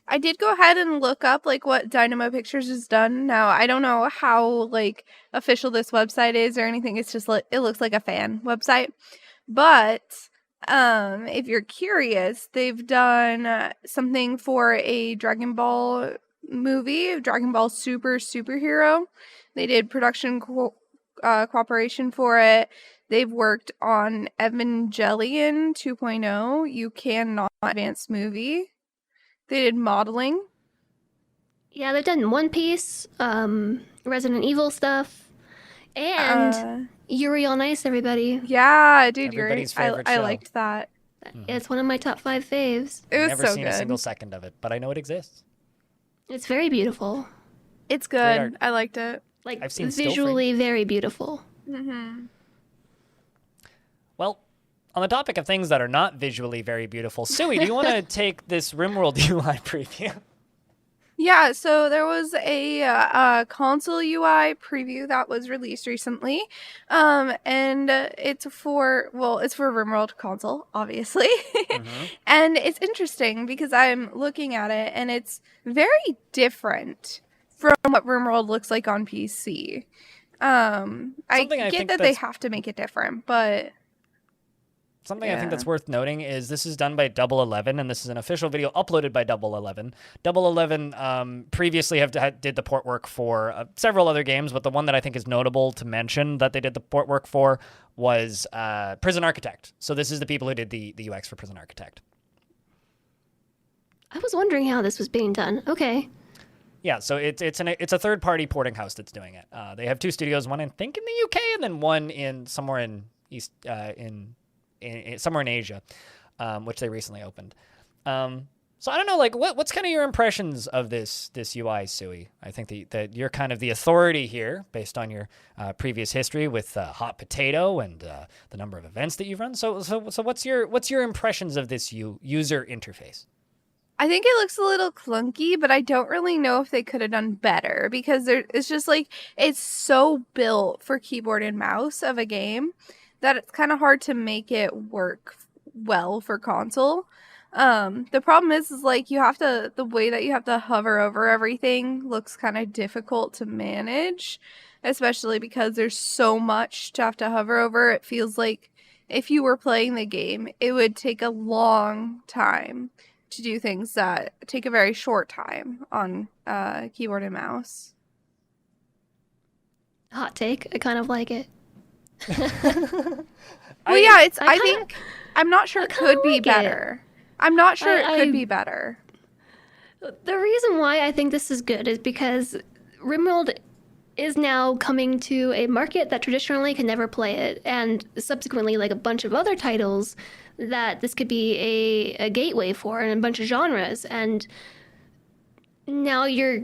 I did go ahead and look up like what Dynamo Pictures has done. Now, I don't know how like official this website is or anything. It's just like it looks like a fan website. But if you're curious, they've done something for a Dragon Ball movie, Dragon Ball Superhero. They did production cooperation for it. They've worked on Evangelion 2.0, You Can Not Advance movie. They did modeling. Yeah, they've done One Piece, Resident Evil stuff, and Yuri on Ice, everybody. Yeah, dude, Everybody's Yuri. favorite I show. liked that. It's one of my top 5 faves. It was never so seen good. a single second of it, but I know it exists. It's very beautiful. It's Great art. good. I liked it. Like, I've seen still visually very beautiful. Mm-hmm. Well, On the topic of things that are not visually very beautiful, Suwey, do you want to take this RimWorld UI preview? Yeah, so there was a console UI preview that was released recently, and it's for RimWorld Console, obviously, and it's interesting because I'm looking at it and it's very different from what RimWorld looks like on PC. I get that they have to make it different, but... Something I think that's worth noting is this is done by Double 11, and this is an official video uploaded by Double 11. Double 11 previously did the port work for several other games, but the one that I think is notable to mention that they did the port work for was Prison Architect. So this is the people who did the UX for Prison Architect. I was wondering how this was being done. Okay. Yeah, so it's a third-party porting house that's doing it. They have 2 studios, one I think in the UK, and then one in somewhere in somewhere in Asia, which they recently opened. So I don't know, like, what's kind of your impressions of this UI, Suwey? I think that you're kind of the authority here based on your previous history with Hot Potato and the number of events that you've run. So what's your impressions of this user interface? I think it looks a little clunky, but I don't really know if they could have done better because it's just like it's so built for keyboard and mouse of a game that it's kind of hard to make it work well for console. The problem is like the way that you have to hover over everything looks kind of difficult to manage, especially because there's so much to have to hover over. It feels like if you were playing the game, it would take a long time to do things that take a very short time on keyboard and mouse. Hot take. I kind of like it. Well, yeah, I'm not sure it could be better. I'm not sure it could be better. The reason why I think this is good is because RimWorld is now coming to a market that traditionally can never play it, and subsequently, like a bunch of other titles, that this could be a gateway for in a bunch of genres. And now you're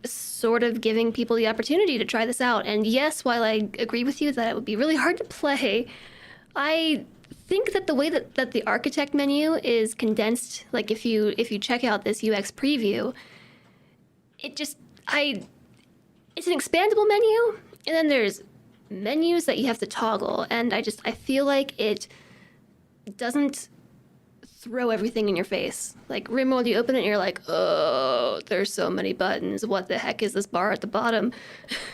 sort of giving people the opportunity to try this out. And yes, while I agree with you that it would be really hard to play, I think that the way that the architect menu is condensed, like if you check out this UX preview, it's an expandable menu, and then there's menus that you have to toggle, and I feel like it doesn't throw everything in your face. Like RimWorld, you open it and you're like, oh, there's so many buttons. What the heck is this bar at the bottom?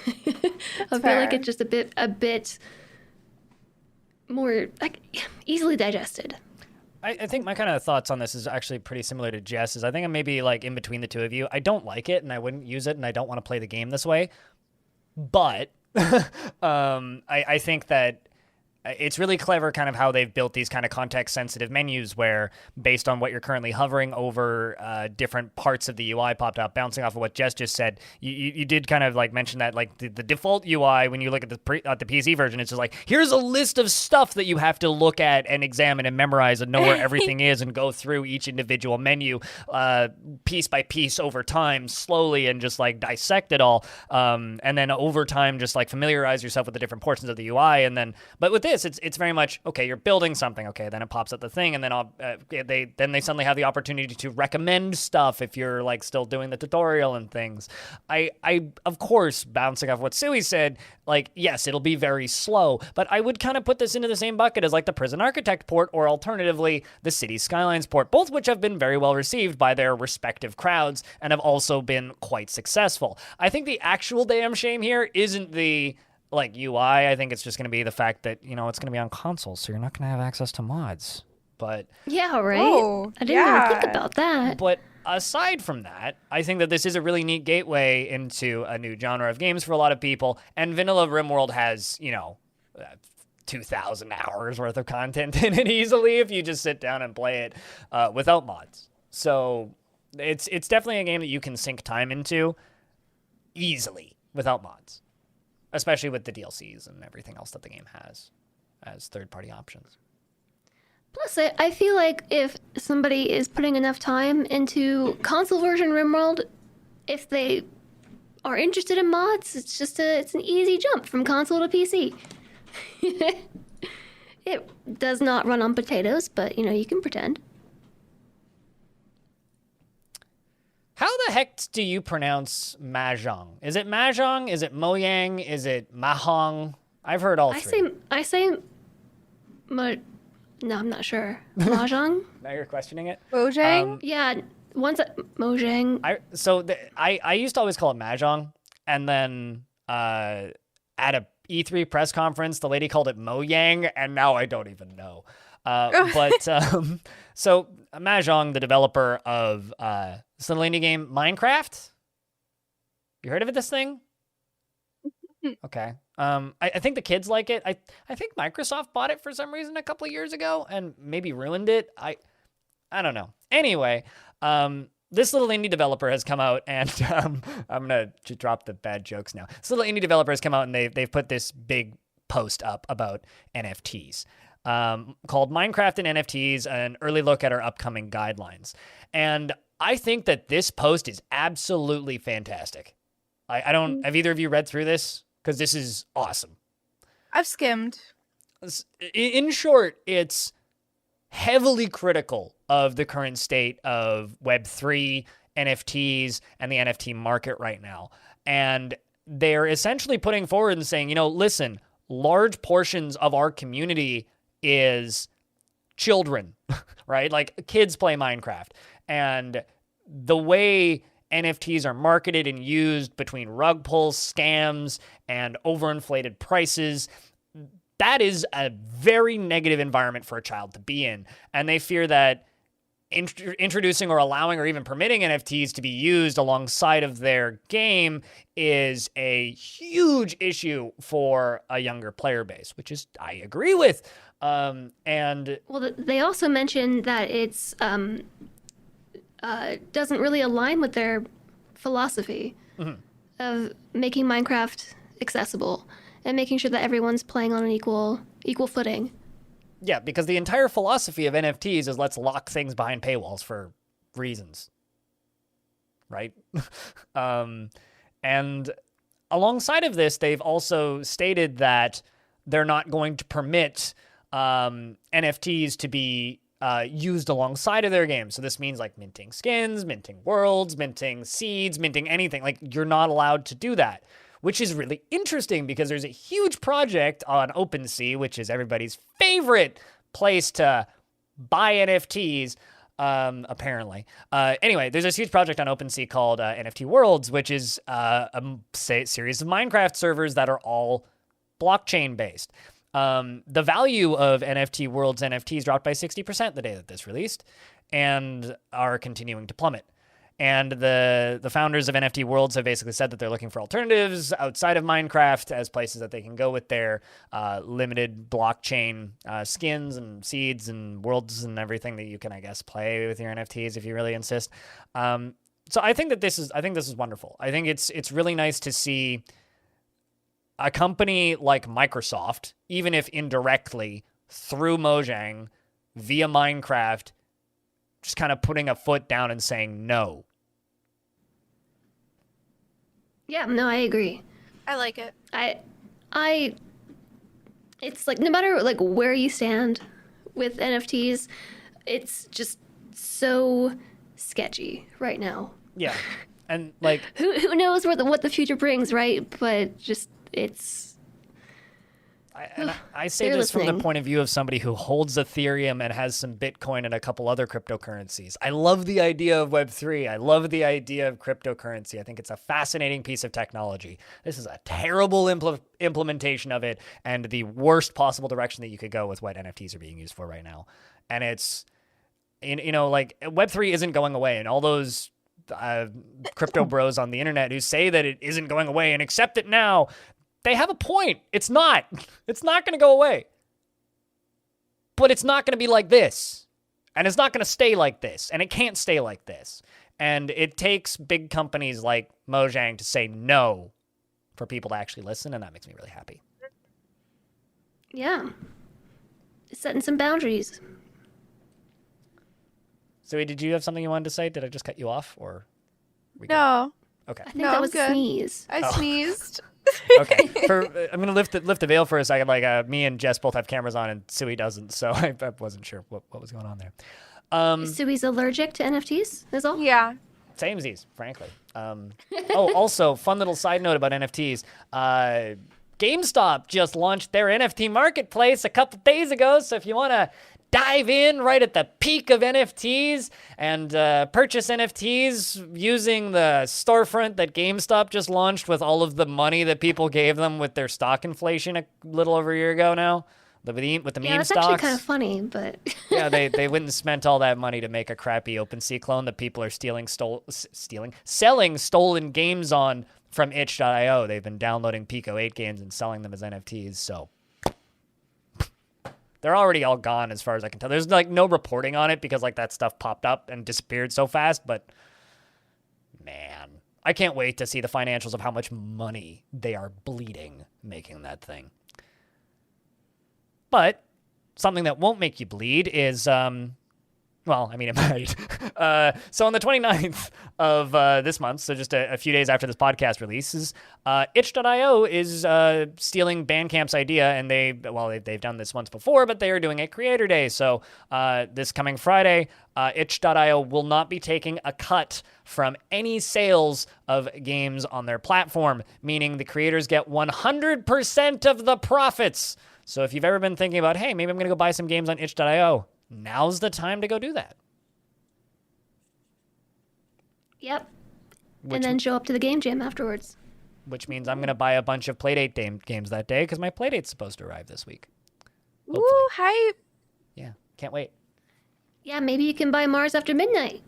I feel like it's just a bit more like easily digested. I think my kind of thoughts on this is actually pretty similar to Jess's. I think I'm maybe like in between the two of you. I don't like it and I wouldn't use it and I don't want to play the game this way. But I think that it's really clever kind of how they've built these kind of context-sensitive menus where, based on what you're currently hovering over, different parts of the UI popped up. Bouncing off of what Jess just said, you did kind of like mention that like the default UI, when you look at the PC version, it's just like, here's a list of stuff that you have to look at and examine and memorize and know where everything is and go through each individual menu piece by piece over time, slowly, and just like dissect it all. And then over time, just like familiarize yourself with the different portions of the UI. And then, but with this, it's very much, okay, you're building something, okay, then it pops up the thing, and then they suddenly have the opportunity to recommend stuff if you're like still doing the tutorial and things. I of course, bouncing off what Suwey said, like, yes, it'll be very slow, but I would kind of put this into the same bucket as like the Prison Architect port, or alternatively the City Skylines port, both which have been very well received by their respective crowds and have also been quite successful. I think the actual damn shame here isn't the like UI. I think it's just going to be the fact that, you know, it's going to be on consoles, so you're not going to have access to mods. But yeah, right. I didn't even think about that. But aside from that, I think that this is a really neat gateway into a new genre of games for a lot of people. And Vanilla RimWorld has, 2,000 hours worth of content in it easily if you just sit down and play it without mods. So it's definitely a game that you can sink time into easily without mods, especially with the DLCs and everything else that the game has as third-party options. Plus, I feel like if somebody is putting enough time into console version RimWorld, if they are interested in mods, it's an easy jump from console to PC. It does not run on potatoes, but you can pretend. How the heck do you pronounce Mahjong? Is it Mahjong? Is it Mojang? Is it Mahong? I've heard all three. I say, no, I'm not sure. Mojang? Now you're questioning it? Mojang? Yeah, one's at Mojang. I used to always call it Mahjong, and then at a E3 press conference, the lady called it Mojang, and now I don't even know. So Mojang, the developer of this little indie game Minecraft. You heard of this thing? Okay. I think the kids like it. I think Microsoft bought it for some reason a couple of years ago and maybe ruined it. I don't know. Anyway, this little indie developer has come out and I'm gonna just drop the bad jokes now. This little indie developer has come out and they've put this big post up about NFTs. Called Minecraft and NFTs, an early look at our upcoming guidelines. And I think that this post is absolutely fantastic. I don't, have either of you read through this? Because this is awesome. I've skimmed. In short, it's heavily critical of the current state of Web3, NFTs, and the NFT market right now. And they're essentially putting forward and saying, listen, large portions of our community is children, right? Like kids play Minecraft. And the way NFTs are marketed and used between rug pulls, scams, and overinflated prices, that is a very negative environment for a child to be in. And they fear that introducing or allowing or even permitting NFTs to be used alongside of their game is a huge issue for a younger player base, which is I agree with. And well, they also mentioned that it's doesn't really align with their philosophy of making Minecraft accessible and making sure that everyone's playing on an equal footing. Yeah, because the entire philosophy of NFTs is let's lock things behind paywalls for reasons, right? And alongside of this, they've also stated that they're not going to permit NFTs to be used alongside of their game. So this means like minting skins, minting worlds, minting seeds, minting anything. Like you're not allowed to do that, which is really interesting because there's a huge project on OpenSea, which is everybody's favorite place to buy NFTs, apparently. Anyway, there's this huge project on OpenSea called NFT Worlds, which is a series of Minecraft servers that are all blockchain based. The value of NFT Worlds NFTs dropped by 60% the day that this released and are continuing to plummet. And the founders of NFT Worlds have basically said that they're looking for alternatives outside of Minecraft as places that they can go with their limited blockchain skins and seeds and worlds and everything that you can, I guess, play with your NFTs if you really insist. So I think this is wonderful. I think it's really nice to see a company like Microsoft, even if indirectly through Mojang via Minecraft, just kind of putting a foot down and saying no. Yeah, no, I agree. I like it. It's like no matter like where you stand with NFTs, it's just so sketchy right now. Yeah, and like who knows what the future brings, right? But just it's. I say this from the point of view of somebody who holds Ethereum and has some Bitcoin and a couple other cryptocurrencies. I love the idea of Web3. I love the idea of cryptocurrency. I think it's a fascinating piece of technology. This is a terrible implementation of it and the worst possible direction that you could go with what NFTs are being used for right now. And it's, like Web3 isn't going away, and all those crypto bros on the internet who say that it isn't going away and accept it now, they have a point. It's not. It's not going to go away. But it's not going to be like this. And it's not going to stay like this. And it can't stay like this. And it takes big companies like Mojang to say no for people to actually listen, and that makes me really happy. Yeah. It's setting some boundaries. So, did you have something you wanted to say? Did I just cut you off? Or No. Okay. I think that was a sneeze. I sneezed. Okay. I'm gonna lift the veil for a second. Like me and Jess both have cameras on, and Suwey doesn't, so I wasn't sure what was going on there. Sui's allergic to NFTs, is all? Yeah. Samesies, frankly. Also, fun little side note about NFTs. GameStop just launched their NFT marketplace a couple days ago, so if you want to dive in right at the peak of NFTs and purchase NFTs using the storefront that GameStop just launched with all of the money that people gave them with their stock inflation a little over a year ago now, with the meme that's stocks. actually kind of funny, but Yeah, they went and spent all that money to make a crappy OpenSea clone that people are selling stolen games on from itch.io. They've been downloading Pico 8 games and selling them as NFTs, so they're already all gone as far as I can tell. There's like no reporting on it because like that stuff popped up and disappeared so fast, but man, I can't wait to see the financials of how much money they are bleeding making that thing. But something that won't make you bleed is, well, I mean, it might. So on the 29th of this month, so just a few days after this podcast releases, itch.io is stealing Bandcamp's idea, and they've done this once before, but they are doing a Creator Day. So this coming Friday, itch.io will not be taking a cut from any sales of games on their platform, meaning the creators get 100% of the profits. So if you've ever been thinking about, hey, maybe I'm going to go buy some games on itch.io, now's the time to go do that. Yep. And then show up to the Gamejam afterwards. Which means I'm going to buy a bunch of Playdate games that day because my Playdate's supposed to arrive this week. Hopefully. Ooh, hype. Yeah, can't wait. Yeah, maybe you can buy Mars After Midnight.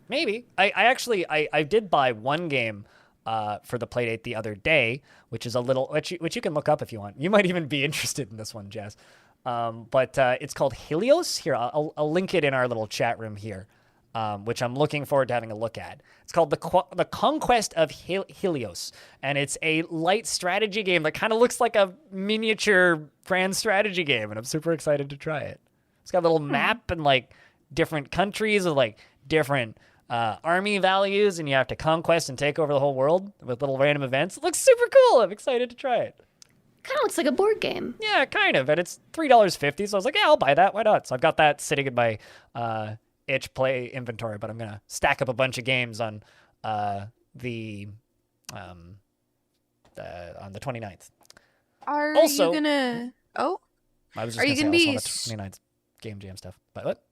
Maybe. I did buy one game for the Playdate the other day, which is a little, which you can look up if you want. You might even be interested in this one, Jess. But it's called Helios. Here, I'll link it in our little chat room here, which I'm looking forward to having a look at. It's called the Conquest of Helios, and it's a light strategy game that kind of looks like a miniature grand strategy game, and I'm super excited to try it. It's got a little map and like different countries with like different army values, and you have to conquest and take over the whole world with little random events. It looks super cool. I'm excited to try it. Kind of looks like a board game. Yeah, kind of. And it's $3.50, so I was like, yeah, I'll buy that. Why not? So I've got that sitting in my itch play inventory, but I'm going to stack up a bunch of games on the 29th. Are Also, you gonna? Oh, I was just are you gonna gonna say be? also on the 29th game jam stuff. But what?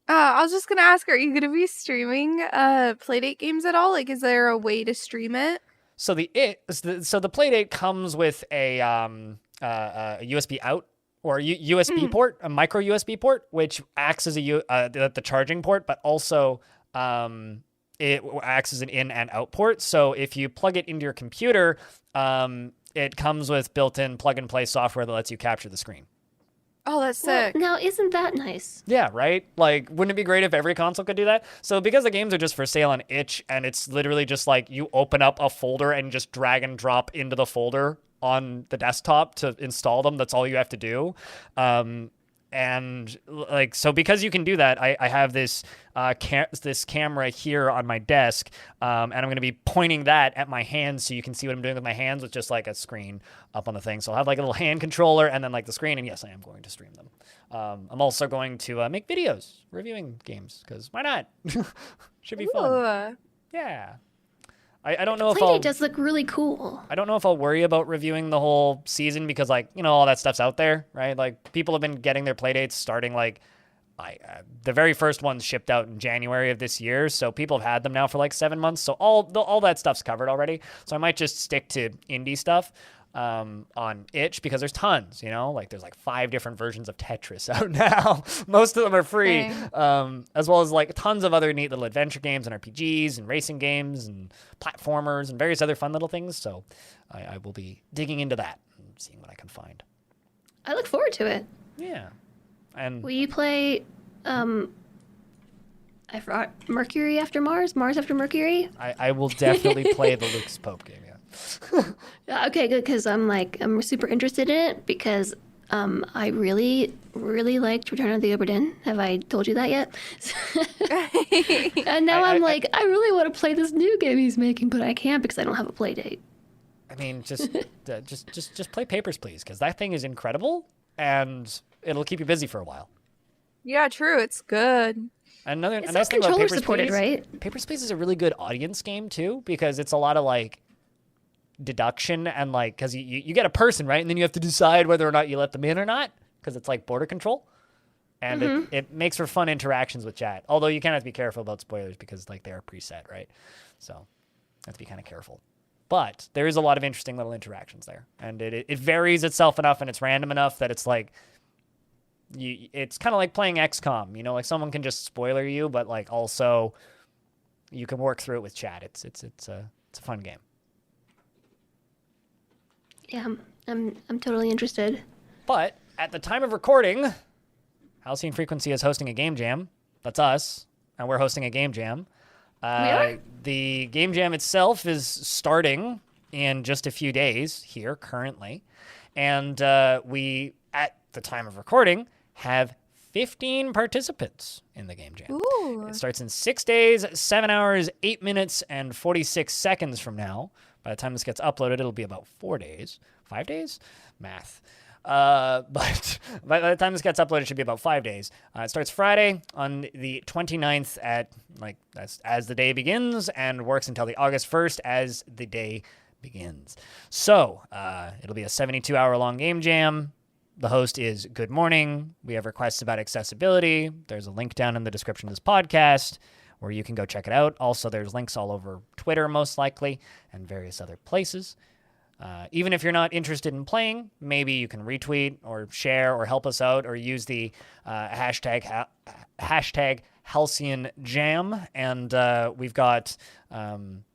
I was just gonna ask, are you gonna be streaming Playdate games at all? Like, is there a way to stream it? So the Playdate comes with a USB out or USB port, a micro USB port, which acts as the charging port, but also it acts as an in and out port. So if you plug it into your computer, it comes with built-in plug-and-play software that lets you capture the screen. Oh, that's Well, sick. now, isn't that nice? Yeah, right? Like, wouldn't it be great if every console could do that? So because the games are just for sale on itch, and it's literally just like you open up a folder and just drag and drop into the folder on the desktop to install them. That's all you have to do. And like, so because you can do that, I have this this camera here on my desk, and I'm going to be pointing that at my hands so you can see what I'm doing with my hands with just like a screen up on the thing. So I'll have like a little hand controller and then like the screen, and yes, I am going to stream them. I'm also going to make videos reviewing games because why not? Should be fun. Ooh. Yeah. I don't know if Playdate does look really cool. I don't know if I'll worry about reviewing the whole season because, like, you know, all that stuff's out there, right? Like, people have been getting their playdates starting, like, the very first ones shipped out in January of this year, so people have had them now for, like, 7 months, so all that stuff's covered already. So I might just stick to indie stuff on itch because there's tons, you know? Like, there's, like, 5 different versions of Tetris out now. Most of them are free, as well as, like, tons of other neat little adventure games and RPGs and racing games and platformers and various other fun little things. So I will be digging into that and seeing what I can find. I look forward to it. Yeah. And Will you play, I forgot, Mercury After Mars? Mars After Mercury? I will definitely play the Luke's Pope game, yeah. Okay, good, because I'm super interested in it because I really, really liked Return of the Obra Dinn. Have I told you that yet? And now I really want to play this new game he's making, but I can't because I don't have a play date. I mean, just play Papers, Please, because that thing is incredible, and it'll keep you busy for a while. Yeah, true. It's good. A It's nice thing about controller Papers, supported, Please, right? Papers, Please is a really good audience game, too, because it's a lot of, like, deduction and, like, because you get a person, right, and then you have to decide whether or not you let them in or not, because it's, like, border control. And it makes for fun interactions with chat. Although you kind of have to be careful about spoilers because, like, they're preset, right? So you have to be kind of careful. But there is a lot of interesting little interactions there. And it varies itself enough and it's random enough that it's like, it's kind of like playing XCOM. You know, like someone can just spoiler you, but, like, also you can work through it with chat. It's a fun game. Yeah, I'm totally interested. But at the time of recording, Halcyon Frequency is hosting a game jam. That's us, and we're hosting a game jam. We are? The game jam itself is starting in just a few days here currently, and we, at the time of recording, have 15 participants in the game jam. Ooh. It starts in 6 days, 7 hours, 8 minutes, and 46 seconds from now. By the time this gets uploaded, it'll be about 4 days. 5 days? Math. But by the time this gets uploaded, it should be about 5 days. It starts Friday on the 29th at, like, as the day begins, and works until the August 1st as the day begins. So it'll be a 72-hour-long game jam. The host is Good Morning. We have requests about accessibility. There's a link down in the description of this podcast where you can go check it out. Also, there's links all over Twitter, most likely, and various other places. Even if you're not interested in playing, maybe you can retweet or share or help us out or use the hashtag Halcyon Jam. And we've got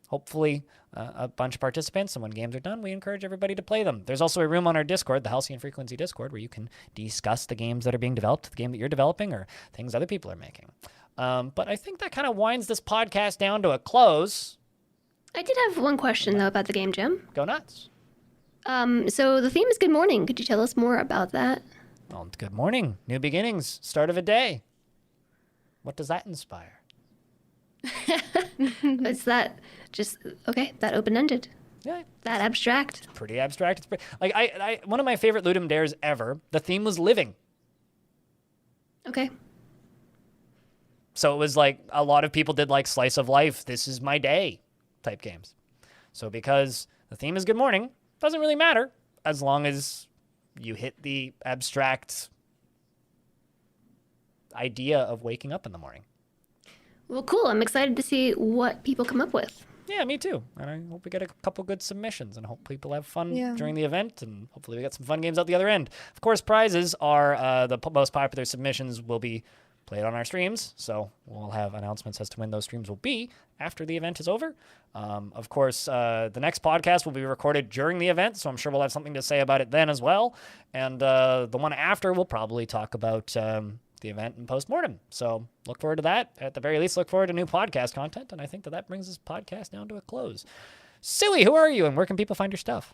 hopefully a bunch of participants. And when games are done, we encourage everybody to play them. There's also a room on our Discord, the Halcyon Frequency Discord, where you can discuss the games that are being developed, the game that you're developing, or things other people are making. But I think that kind of winds this podcast down to a close. I did have one question, though, about the game jam. Go nuts. So the theme is Good Morning. Could you tell us more about that? Well, good morning. New beginnings. Start of a day. What does that inspire? Is that just, okay, that open-ended? Yeah. That abstract? Pretty abstract. It's like, I one of my favorite Ludum Dares ever, the theme was living. Okay. So it was like a lot of people did like slice of life, this is my day type games. So because the theme is good morning, doesn't really matter as long as you hit the abstract idea of waking up in the morning. Well, cool. I'm excited to see what people come up with. Yeah, me too. And I hope we get a couple good submissions and hope people have fun during the event and hopefully we get some fun games out the other end. Of course, prizes are the most popular submissions will be played on our streams, so we'll have announcements as to when those streams will be after the event is over. Of course, the next podcast will be recorded during the event, so I'm sure we'll have something to say about it then as well. And the one after, we'll probably talk about the event and post-mortem. So look forward to that. At the very least, look forward to new podcast content, and I think that brings this podcast down to a close. Suwey, who are you, and where can people find your stuff?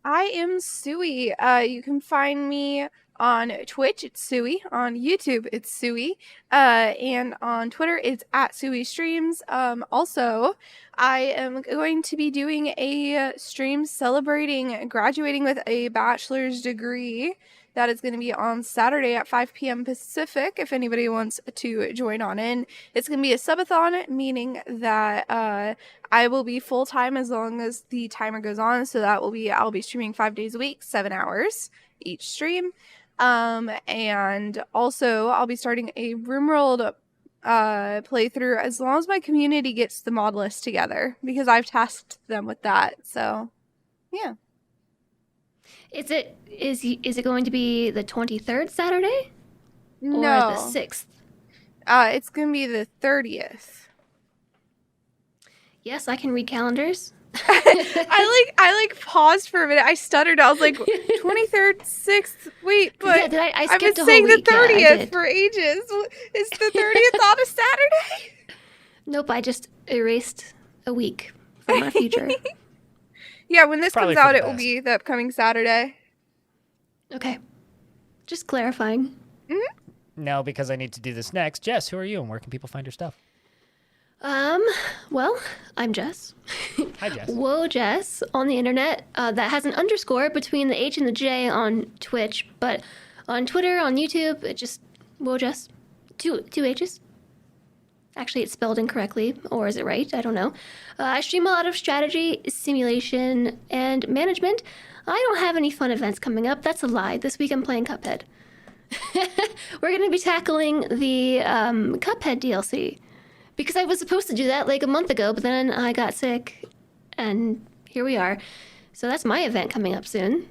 I am Suwey. You can find me on Twitch, it's Suwey. On YouTube, it's Suwey. And on Twitter, it's at Suwey Streams. Also, I am going to be doing a stream celebrating graduating with a bachelor's degree. That is going to be on Saturday at 5 p.m. Pacific, if anybody wants to join on in. It's going to be a subathon, meaning that I will be full-time as long as the timer goes on. So that will be, I'll be streaming 5 days a week, 7 hours each stream. And also, I'll be starting a RimWorld playthrough as long as my community gets the mod list together, because I've tasked them with that. So, yeah. Is it going to be the 23rd Saturday? No. Or the 6th? It's going to be the 30th. Yes, I can read calendars. I paused for a minute. I stuttered. I was like, 23rd, 6th. Wait, but Yeah, I I've skipped been a saying whole the week. Yeah, I 30th did. for ages. Is the 30th on a Saturday? Nope, I just erased a week from our future. Yeah, when this Probably comes for out, the it will best. be the upcoming Saturday. Okay. Just clarifying. Now, because I need to do this next, Jess, who are you and where can people find your stuff? Well, I'm Jess. Hi, Jess. Whoa, Jess on the internet. That has an underscore between the H and the J on Twitch, but on Twitter, on YouTube, it just Whoa, Jess. Two H's. Actually, it's spelled incorrectly, or is it right? I don't know. I stream a lot of strategy, simulation, and management. I don't have any fun events coming up. That's a lie. This week I'm playing Cuphead. We're going to be tackling the Cuphead DLC. Because I was supposed to do that like a month ago, but then I got sick, and here we are. So that's my event coming up soon.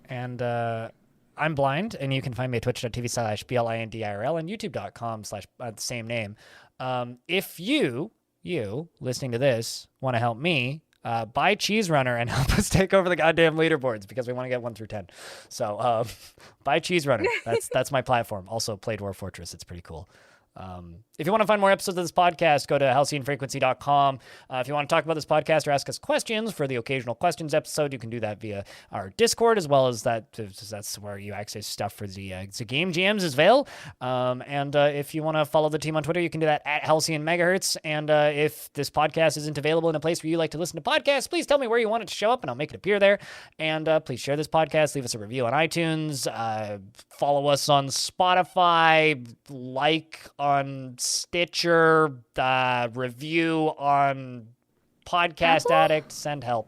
And I'm Blind, and you can find me at twitch.tv/BLINDIRL and youtube.com/ the same name. If you listening to this, want to help me, buy Cheese Runner and help us take over the goddamn leaderboards because we want to get 1 through 10. So buy Cheese Runner. That's my platform. Also play Dwarf Fortress. It's pretty cool. If you want to find more episodes of this podcast, go to halcyonfrequency.com. If you want to talk about this podcast or ask us questions for the occasional questions episode, you can do that via our Discord, as well as that's where you access stuff for the game jams as well. And if you want to follow the team on Twitter, you can do that at Halcyon Megahertz. And if this podcast isn't available in a place where you like to listen to podcasts, please tell me where you want it to show up and I'll make it appear there. And please share this podcast, leave us a review on iTunes, follow us on Spotify, like on Stitcher, review on Podcast Addict, send help.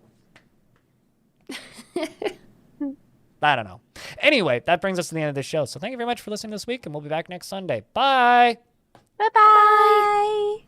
I don't know. Anyway, that brings us to the end of the show. So thank you very much for listening this week, and we'll be back next Sunday. Bye. Bye-bye.